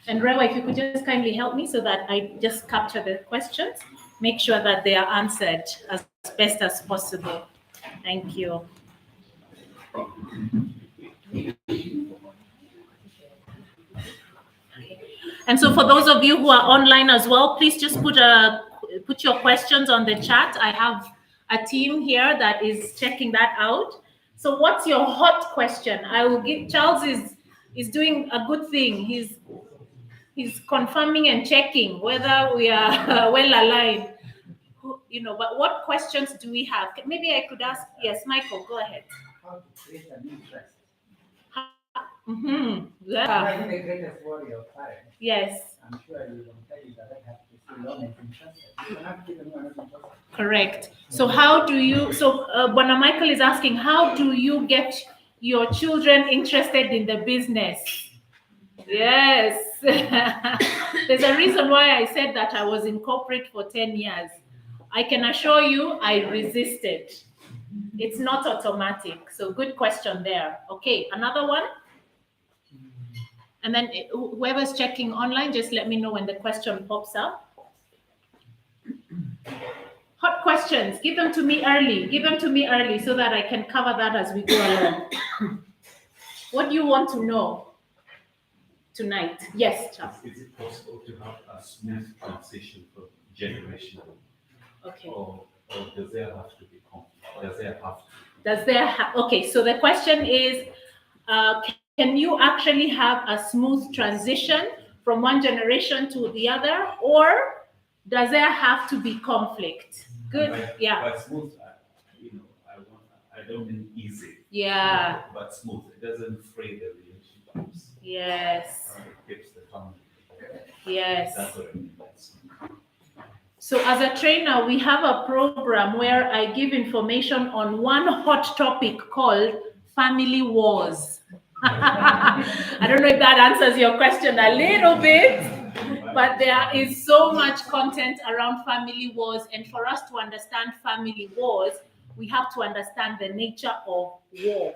And Rewa, if you could just kindly help me so that I just capture the questions, make sure that they are answered as best as possible. Thank you. And so for those of you who are online as well, please just put your questions on the chat. I have a team here that is checking that out. So what's your hot question? I will give, Charles is doing a good thing. He's confirming and checking whether we are well aligned. But what questions do we have? Maybe I could ask, yes, Michael, go ahead. How to create an interest. Yeah. I'm the greatest warrior of parents. Yes. I'm sure you will tell you that I have to see long and interested. You cannot give anyone else interested. Correct. So how do you, Bwana Michael is asking, how do you get your children interested in the business? Yes. There's a reason why I said that I was in corporate for 10 years. I can assure you I resisted. It's not automatic. So good question there. Okay, another one. And then whoever's checking online, just let me know when the question pops up. Hot questions, give them to me early. Give them to me early so that I can cover that as we go along. What do you want to know tonight? Yes, Charles. Is it possible to have a smooth transition from generational? Okay. Or does there have to be conflict? Okay, so the question is, can you actually have a smooth transition from one generation to the other, or does there have to be conflict? Good, yeah. But smooth, I don't mean easy. Yeah. But smooth. It doesn't fray the relationships. Yes. It keeps the family. Yes. That's what I mean. So as a trainer, we have a program where I give information on one hot topic called family wars. I don't know if that answers your question a little bit, but there is so much content around family wars. And for us to understand family wars, we have to understand the nature of war.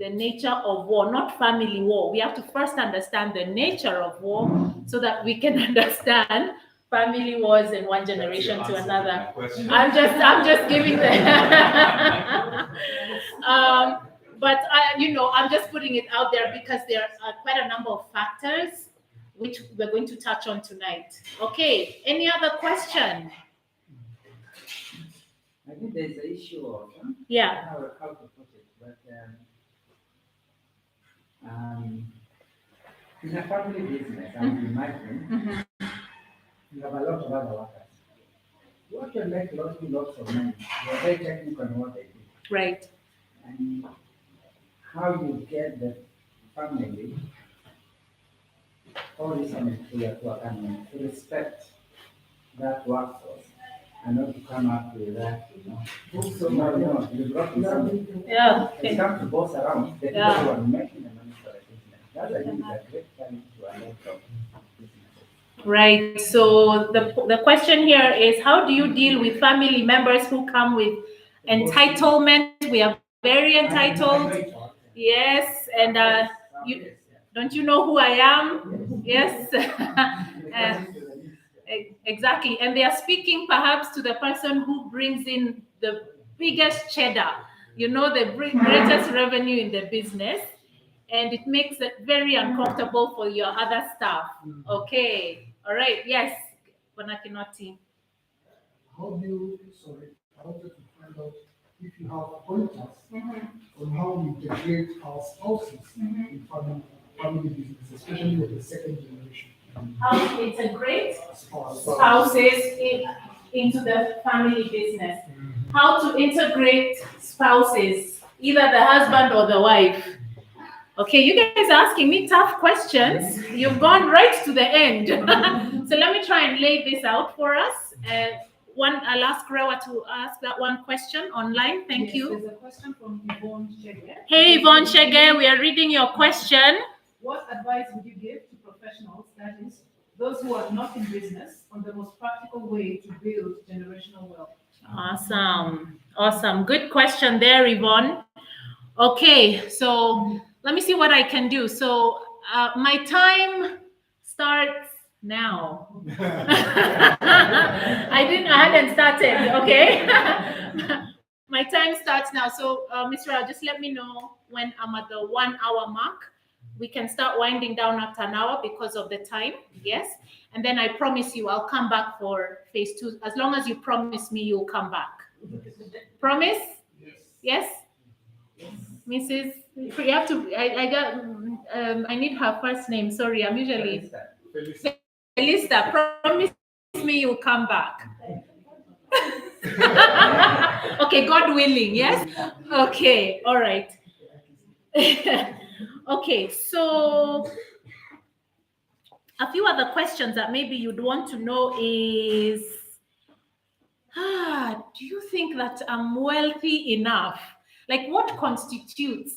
the nature of war, not family war. We have to first understand the nature of war so that we can understand family wars in one generation to another. I'm just giving the but I'm just putting it out there because there are quite a number of factors which we're going to touch on tonight. Okay, any other question? I think there's an issue of Yeah. how to put it, but in a family business, I would imagine you have a lot of other workers. What will make lots of money? They're very technical in what they do. Right. And how you get the family, all these here who are coming to respect that workforce and not to come up with that, no, you've got something. Yeah. It's come to boss around the people who are making the money for the business. That I think is a great challenge to a lot of businesses. Right. So the question here is, how do you deal with family members who come with entitlement? We are very entitled. Yes, and don't you know who I am? Yes. Exactly. And they are speaking perhaps to the person who brings in the biggest cheddar, the greatest revenue in the business. And it makes it very uncomfortable for your other staff. Okay. All right. Yes. Bonakinoti. How do you, I wanted to find out if you have pointers on how we integrate our spouses in family business, especially with the second generation. How to integrate spouses into the family business. How to integrate spouses, either the husband or the wife. Okay, you guys are asking me tough questions. You've gone right to the end. So let me try and lay this out for us. I'll ask Rewa to ask that one question online. Thank you. There's a question from Yvonne Shege. Hey, Yvonne Shege, we are reading your question. What advice would you give to professionals, that is, those who are not in business, on the most practical way to build generational wealth? Awesome. Good question there, Yvonne. Okay, so let me see what I can do. So my time starts now. I hadn't started, okay? My time starts now. So, Ms. Rao, just let me know when I'm at the 1 hour mark. We can start winding down after an hour because of the time, yes? And then I promise you, I'll come back for phase 2. As long as you promise me, you'll come back. Promise? Yes? Yes. Mrs. You have to, I need her first name. Sorry, I'm usually... Felista, promise me you'll come back. Okay, God willing, yes? Okay, all right. Okay, so a few other questions that maybe you'd want to know is, do you think that I'm wealthy enough? Like, what constitutes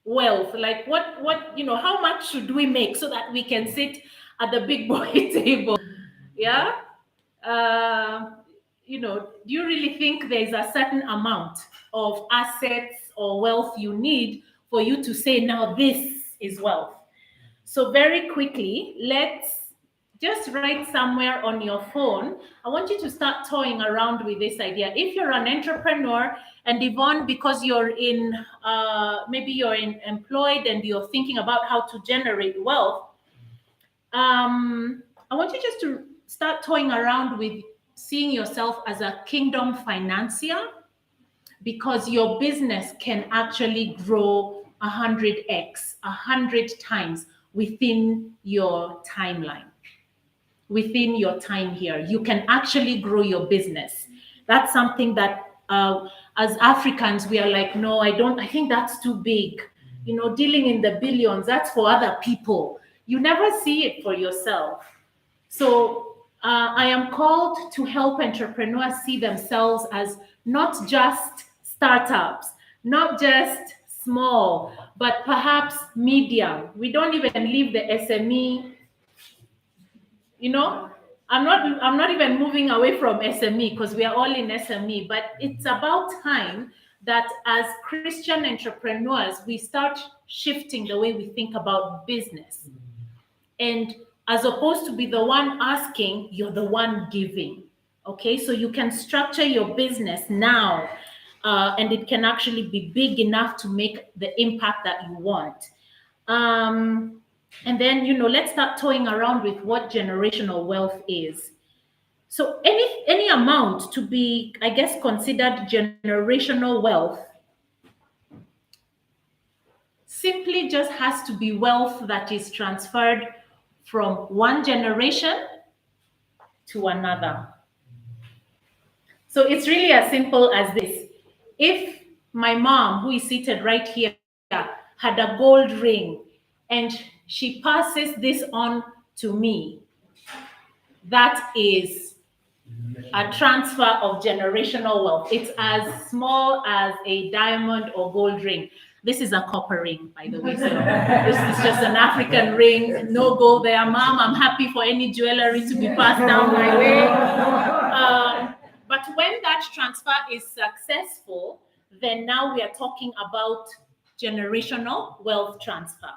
wealth? Like, what how much should we make so that we can sit at the big boy table? Yeah? Do you really think there's a certain amount of assets or wealth you need for you to say, now this is wealth? So very quickly, let's just write somewhere on your phone. I want you to start toying around with this idea. If you're an entrepreneur, and Yvonne, because you're maybe you're employed and you're thinking about how to generate wealth, I want you just to start toying around with seeing yourself as a kingdom financier, because your business can actually grow 100x, 100 times within your timeline, within your time here. You can actually grow your business. That's something that as Africans, we are like, no, I think that's too big. Dealing in the billions, that's for other people. You never see it for yourself. So I am called to help entrepreneurs see themselves as not just startups, not just small, but perhaps medium. We don't even leave the SME. I'm not even moving away from SME because we are all in SME, but it's about time that as Christian entrepreneurs, we start shifting the way we think about business. And as opposed to be the one asking, you're the one giving. Okay, so you can structure your business now, and it can actually be big enough to make the impact that you want. And then, let's start toying around with what generational wealth is. So any amount to be, I guess, considered generational wealth simply just has to be wealth that is transferred from one generation to another. So it's really as simple as this. If my mom, who is seated right here, had a gold ring and she passes this on to me, that is a transfer of generational wealth. It's as small as a diamond or gold ring. This is a copper ring, by the way. So this is just an African ring, no gold there. Mom, I'm happy for any jewelry to be passed down my way. But when that transfer is successful, then now we are talking about generational wealth transfer.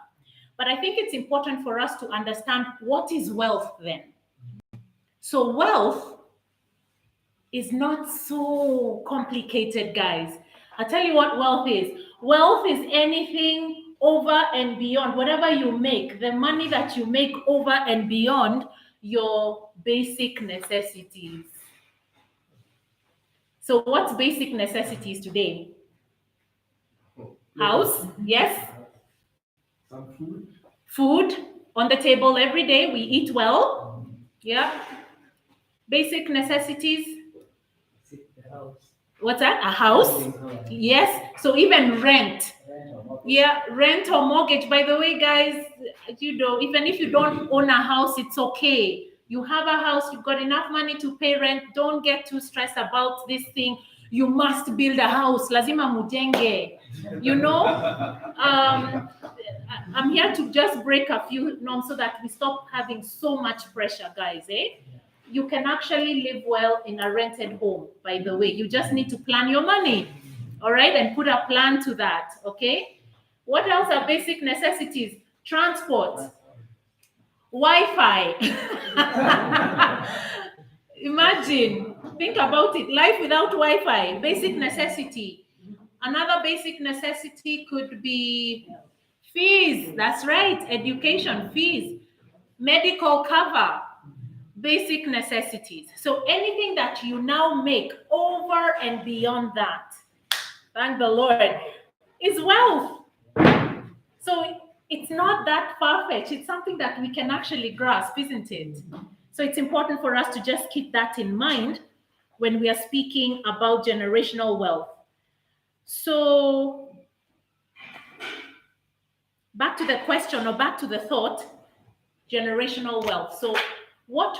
But I think it's important for us to understand what is wealth then. So wealth is not so complicated, guys. I'll tell you what wealth is. Wealth is anything over and beyond, whatever you make, the money that you make over and beyond your basic necessities. So what's basic necessities today? House, yes. Some food. Food on the table every day. We eat well. Yeah. Basic necessities. What's that? A house? Yes. So even rent. Yeah, rent or mortgage. By the way, guys, even if you don't own a house, it's okay. You have a house, you've got enough money to pay rent. Don't get too stressed about this thing. You must build a house. Lazima mujenge. I'm here to just break a few norms so that we stop having so much pressure, guys. You can actually live well in a rented home, by the way. You just need to plan your money, all right? And put a plan to that, okay? What else are basic necessities? Transport, Wi-Fi. Imagine, think about it. Life without Wi-Fi, basic necessity. Another basic necessity could be fees. That's right, education, fees, medical cover. Basic necessities. So anything that you now make over and beyond that, thank the Lord, is wealth. So it's not that far-fetched. It's something that we can actually grasp, isn't it? So it's important for us to just keep that in mind when we are speaking about generational wealth. So back to the question, or back to the thought, generational wealth. So where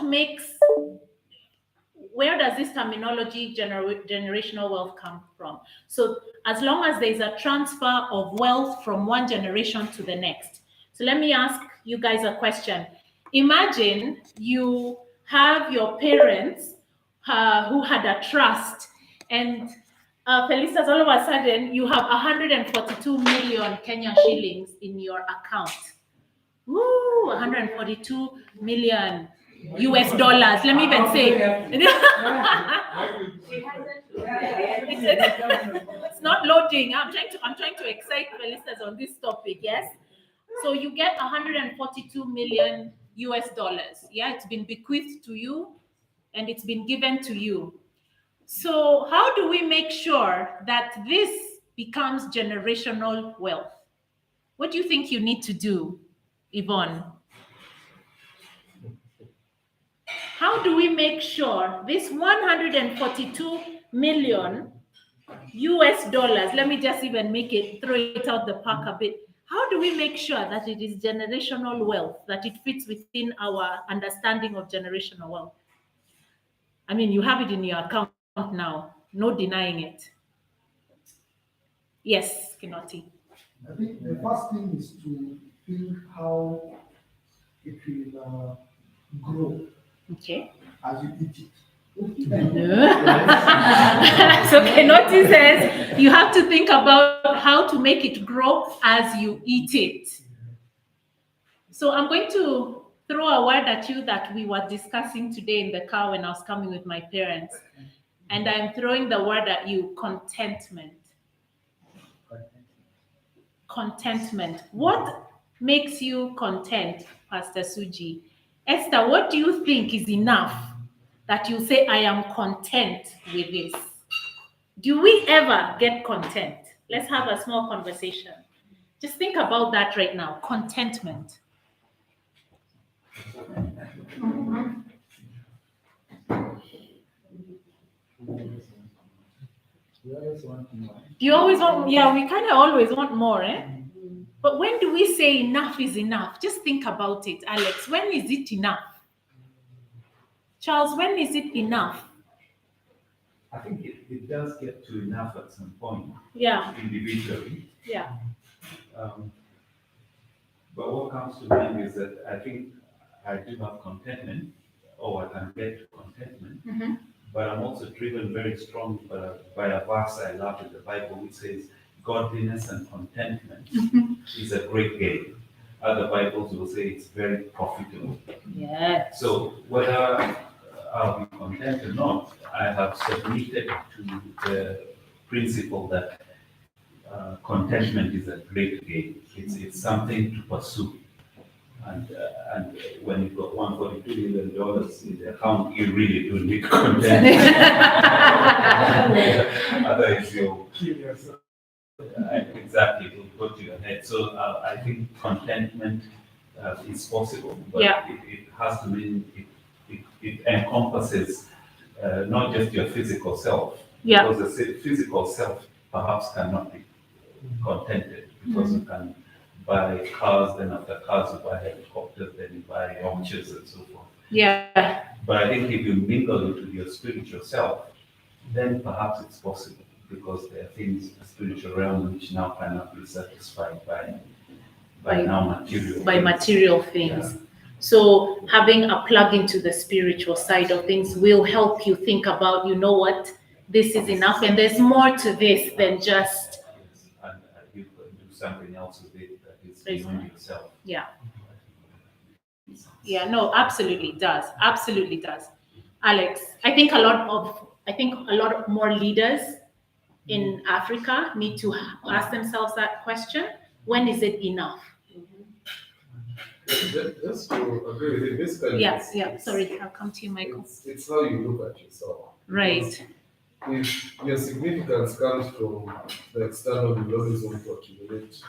does this terminology generational wealth come from? So as long as there's a transfer of wealth from one generation to the next. So let me ask you guys a question. Imagine you have your parents who had a trust, and Felicitas, all of a sudden you have 142 million Kenya shillings in your account. Woo, 142 million US dollars. Let me even say. It's not loading. I'm trying to excite Felicitas on this topic, yes? So you get 142 million US dollars. Yeah, it's been bequeathed to you and it's been given to you. So how do we make sure that this becomes generational wealth? What do you think you need to do, Yvonne? How do we make sure this 142 million US dollars, let me just even throw it out the park a bit. How do we make sure that it is generational wealth, that it fits within our understanding of generational wealth? I mean, you have it in your account now, no denying it. Yes, Kinoti. I think the first thing is to think how it will grow Okay. as you eat it. So Kenoti says you have to think about how to make it grow as you eat it. So I'm going to throw a word at you that we were discussing today in the car when I was coming with my parents. And I'm throwing the word at you, contentment. Contentment. What makes you content, Pastor Suji? Esther, what do you think is enough that you say, I am content with this? Do we ever get content? Let's have a small conversation. Just think about that right now, contentment. You always want, yeah, we kind of always want more, eh? But when do we say enough is enough? Just think about it, Alex. When is it enough? Charles, when is it enough? I think it does get to enough at some point. Yeah. Individually. Yeah. But what comes to mind is that I think I do have contentment, or I can get to contentment. Mm-hmm. But I'm also driven very strong by a verse I love in the Bible, which says, godliness and contentment is a great gain. Other Bibles will say it's very profitable. Yeah. So whether I'll be content or not, I have submitted to the principle that contentment is a great gain. It's something to pursue. And when you've got $142 million in the account, you really do need contentment. Otherwise, you'll Kill yourself. exactly, it will go to your head. So I think contentment is possible, but Yeah. it has to mean it encompasses not just your physical self. Yeah. Because the physical self perhaps cannot be contented because you can buy cars, then after cars you buy helicopters, then you buy watches and so forth. Yeah. But I think if you mingle it with your spiritual self, then perhaps it's possible, because there are things in the spiritual realm which now cannot be satisfied by now material. By things. material things. So having a plug into the spiritual side of things will help you think about, you know what, this is enough, and there's more to this than just. Yes, and you can do something else with it that is beyond yourself. Yeah. Yeah, no, absolutely does. Absolutely does. Alex, I think a lot more leaders in Africa need to ask themselves that question. When is it enough? Just to agree with you, basically. Yeah. Sorry, I'll come to you, Michael. It's how you look at yourself. Right. If your significance comes from the external, you always want to accumulate.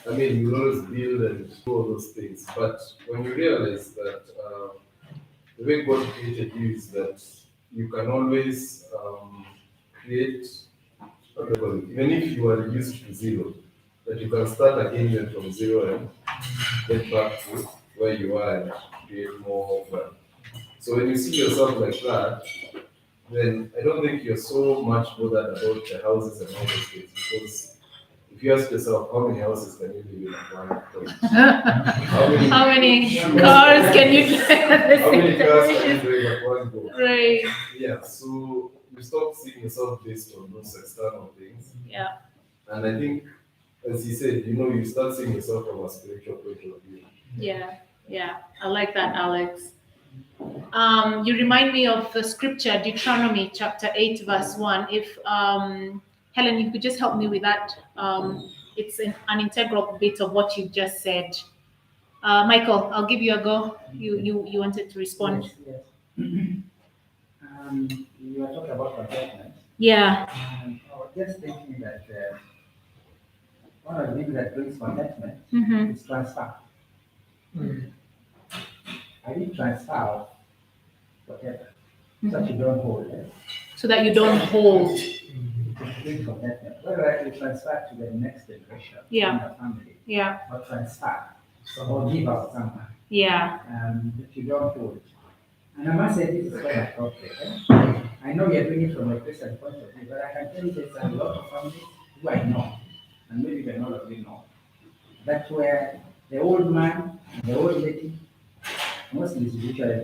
I mean, you always build and do all those things. But when you realize that the way God created you is that you can always create, even if you are reduced to zero, that you can start again even from zero and get back to where you are and create more wealth. So when you see yourself like that, then I don't think you're so much bothered about the houses and all those things, because if you ask yourself, how many houses can you live in at one point? How many cars can you drive at the How many same cars can you time? drive at one go? Right. Yeah, so you stop seeing yourself based on those external things. Yeah. And I think, as he said, you start seeing yourself from a spiritual point of view. Yeah. I like that, Alex. You remind me of the scripture, Deuteronomy chapter 8, verse 1. If Helen, you could just help me with that. It's an integral bit of what you just said. Michael, I'll give you a go. You wanted to respond. Yes. You were talking about contentment. Yeah. I was just thinking that one of the things that brings contentment Mm-hmm. is transfer. I need transfer of whatever, so that you don't hold it. So that you don't hold. It brings contentment. Whether you transfer to the next generation Yeah. in the family, Yeah. or transfer, or give out someone, Yeah. that you don't hold. And I must say this is quite appropriate. I know you're doing it from a Christian point of view, but I can tell you there's a lot of families who I know, and maybe even all of you know, that where the old man and the old lady Mostly it's usually, I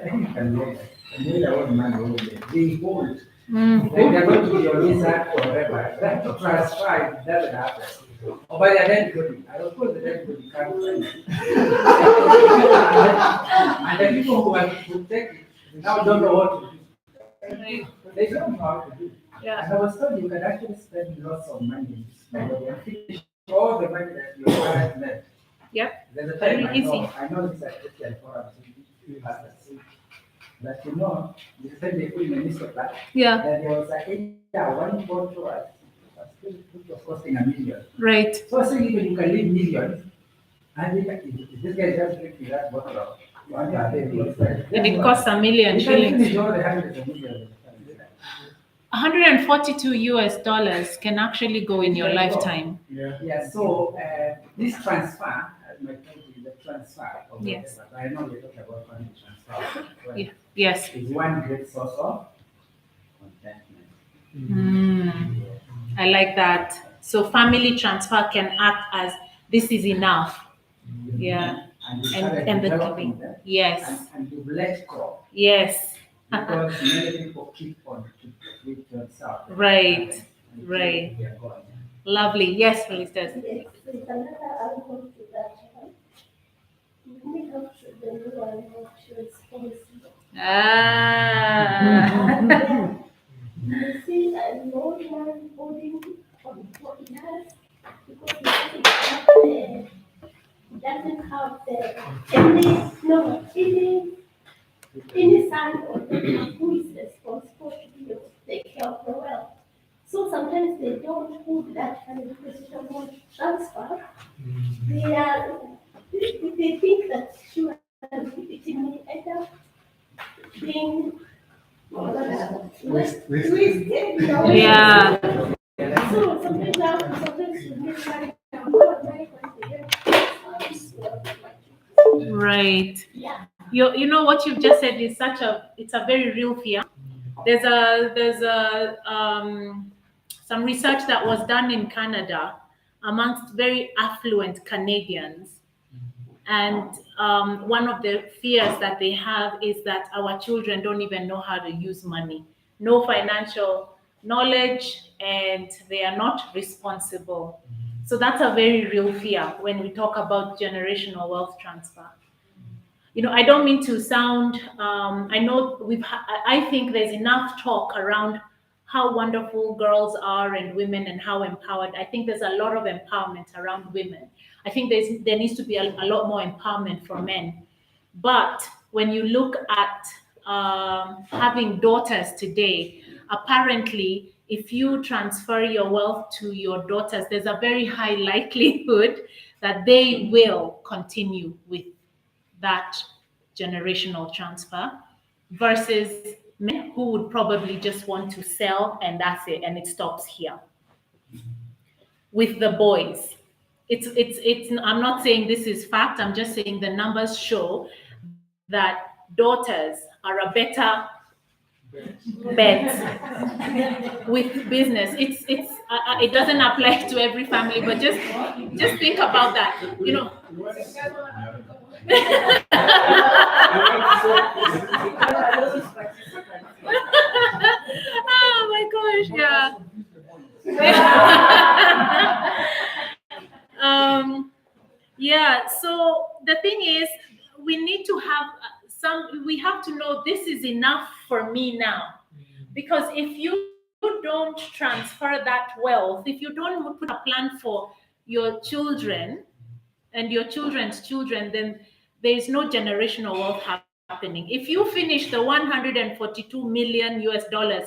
think you can get that. And then the old man over there, they hold. Mm. Like they're going to your visa or whatever. That to transfer, it doesn't happen. Or by the dead body. I don't know the dead body can't find it. And the people who have to take it now don't know what to do. They don't know how to do it. Yeah. And I was told you can actually spend lots of money and finish all the money that your parents left. Yep. There's a time Very easy. I know this at Christian Forum, that you know, you said they put in the midst of that, Yeah. that there was one boat to us, which was costing $1 million. Right. So saying even you can leave millions, and if this guy just drinking that bottle of, And it costs $1 million you can shillings. finish all the hundreds of millions. $142 can actually go in your lifetime. Yeah, so this transfer, as my point is the transfer of Yes. whatever. I know we're talking about money transfer. but Yeah. Yes. Is one great source of contentment. Mm. I like that. So family transfer can act as this is enough. Yeah. And, you And- started and the developing giving. them, Yes. and you let go. Yes. Because many people keep on with themselves. Right. And Right. they are going. Lovely. Yes, Felicitas. Yes, there's another angle to that one. When we have children who are not responsible. Ah. You see an old man holding on what he has because he doesn't have any son or daughter who is responsible to take care of the wealth. So sometimes they don't put that kind of decision on transfer. They think that sure, it may end up being twisted, you know? Yeah. So sometimes you make money, Right. yeah. You know what you've just said is it's a very real fear. There's some research that was done in Canada amongst very affluent Canadians. And one of the fears that they have is that our children don't even know how to use money, no financial knowledge, and they are not responsible. So that's a very real fear when we talk about generational wealth transfer. You know, I don't mean to sound, I know I think there's enough talk around how wonderful girls are and women and how empowered. I think there's a lot of empowerment around women. I think there needs to be a lot more empowerment for men. But when you look at having daughters today, apparently, if you transfer your wealth to your daughters, there's a very high likelihood that they will continue with that generational transfer versus men who would probably just want to sell and that's it, and it stops here. With the boys, it's I'm not saying this is fact, I'm just saying the numbers show that daughters are a better bet with business. It doesn't apply to every family, but just think about that, you know. Oh my gosh, yeah. Yeah, so the thing is, we need to have we have to know this is enough for me now. Because if you don't transfer that wealth, if you don't put a plan for your children and your children's children, then there is no generational wealth happening. If you finish the $142 million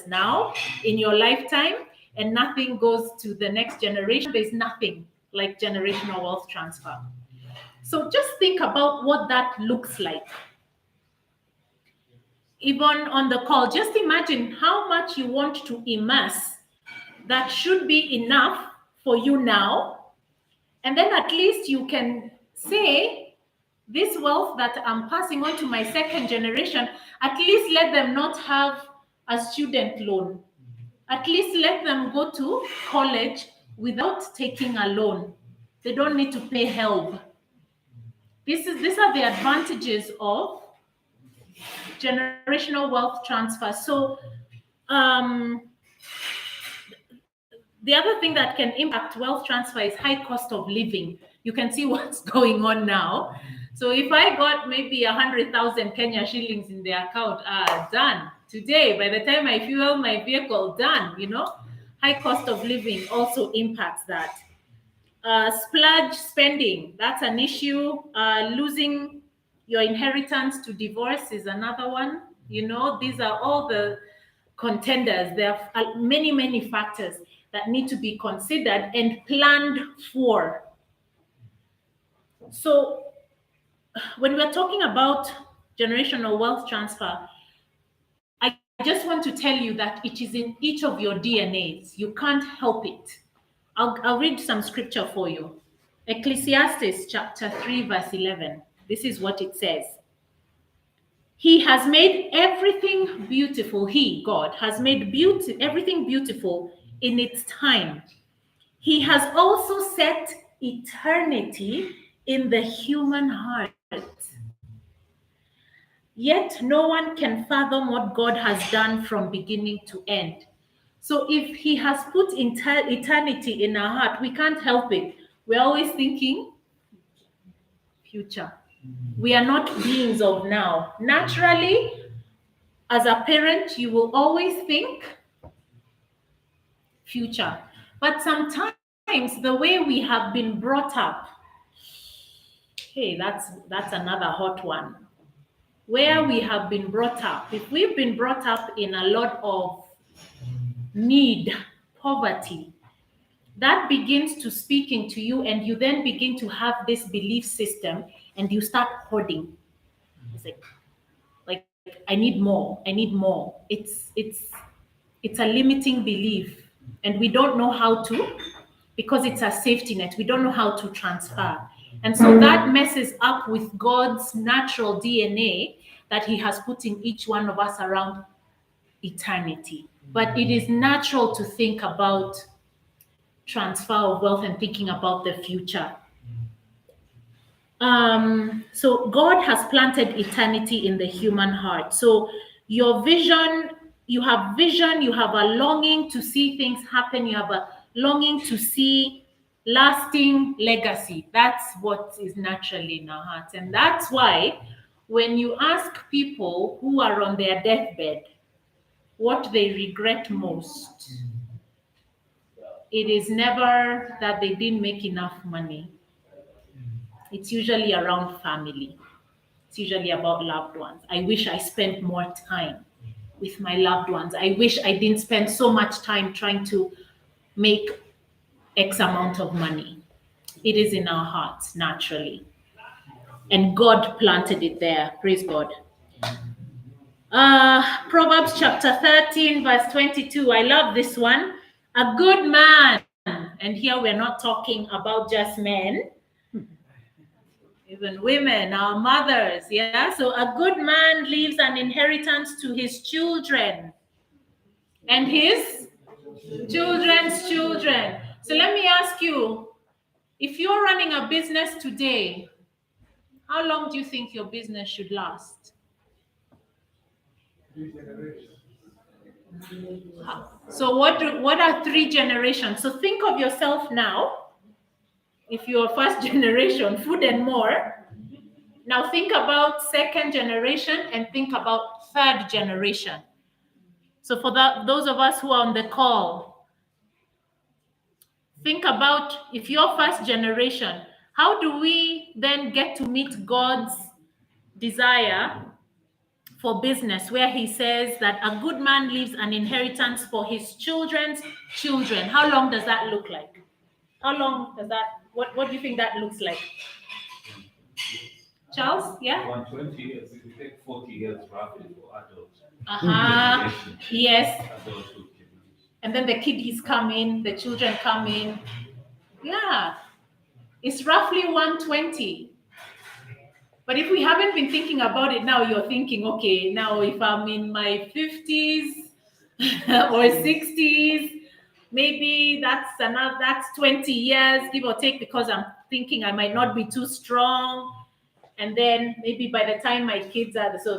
now in your lifetime and nothing goes to the next generation, there's nothing like generational wealth transfer. So just think about what that looks like. Even on the call, just imagine how much you want to immerse. That should be enough for you now. And then at least you can say, this wealth that I'm passing on to my second generation, at least let them not have a student loan. At least let them go to college without taking a loan. They don't need to pay help. These are the advantages of generational wealth transfer. So the other thing that can impact wealth transfer is high cost of living. You can see what's going on now. So if I got maybe 100,000 Kenya shillings in the account, done. Today, by the time I fuel my vehicle, done, High cost of living also impacts that. Splurge spending, that's an issue. Losing your inheritance to divorce is another one. These are all the contenders. There are many, many factors that need to be considered and planned for. So when we're talking about generational wealth transfer, I just want to tell you that it is in each of your DNAs. You can't help it. I'll read some scripture for you. Ecclesiastes chapter 3, verse 11. This is what it says. He has made everything beautiful. He, God, has made everything beautiful in its time. He has also set eternity in the human heart. Yet no one can fathom what God has done from beginning to end. So if he has put eternity in our heart, we can't help it. We're always thinking future. We are not beings of now. Naturally, as a parent, you will always think future. But sometimes the way we have been brought up, hey, that's another hot one. Where we have been brought up, if we've been brought up in a lot of need, poverty, that begins to speak into you, and you then begin to have this belief system, and you start hoarding. It's like I need more. It's a limiting belief, and we don't know how to, because it's a safety net. We don't know how to transfer, and so that messes up with God's natural DNA that He has put in each one of us around eternity. But it is natural to think about transfer of wealth and thinking about the future. So God has planted eternity in the human heart. So your vision, you have a longing to see things happen. You have a longing to see lasting legacy. That's what is naturally in our hearts. And that's why when you ask people who are on their deathbed what they regret most, it is never that they didn't make enough money. It's usually around family. It's usually about loved ones. I wish I spent more time with my loved ones. I wish I didn't spend so much time trying to make X amount of money. It is in our hearts naturally. And God planted it there. Praise God. Proverbs chapter 13, verse 22. I love this one. A good man, and here we're not talking about just men, even women, our mothers, yeah? So a good man leaves an inheritance to his children and his children's children. So let me ask you, if you're running a business today, how long do you think your business should last? 3 generations. So what are 3 generations? So think of yourself now. If you're first generation, food and more. Now think about second generation and think about third generation. So for those of us who are on the call, think about if you're first generation, how do we then get to meet God's desire for business, where He says that a good man leaves an inheritance for his children's children? How long does that look like? How long does that, what do you think that looks like? Charles, yeah? 120 years, it will take 40 years roughly for adults. Yes. Adulthood. And then the kiddies come in, the children come in. Yeah. It's roughly 120. But if we haven't been thinking about it now, you're thinking, okay, now if I'm in my 50s or 60s, maybe that's 20 years, give or take, because I'm thinking I might not be too strong. And then maybe by the time my kids are, so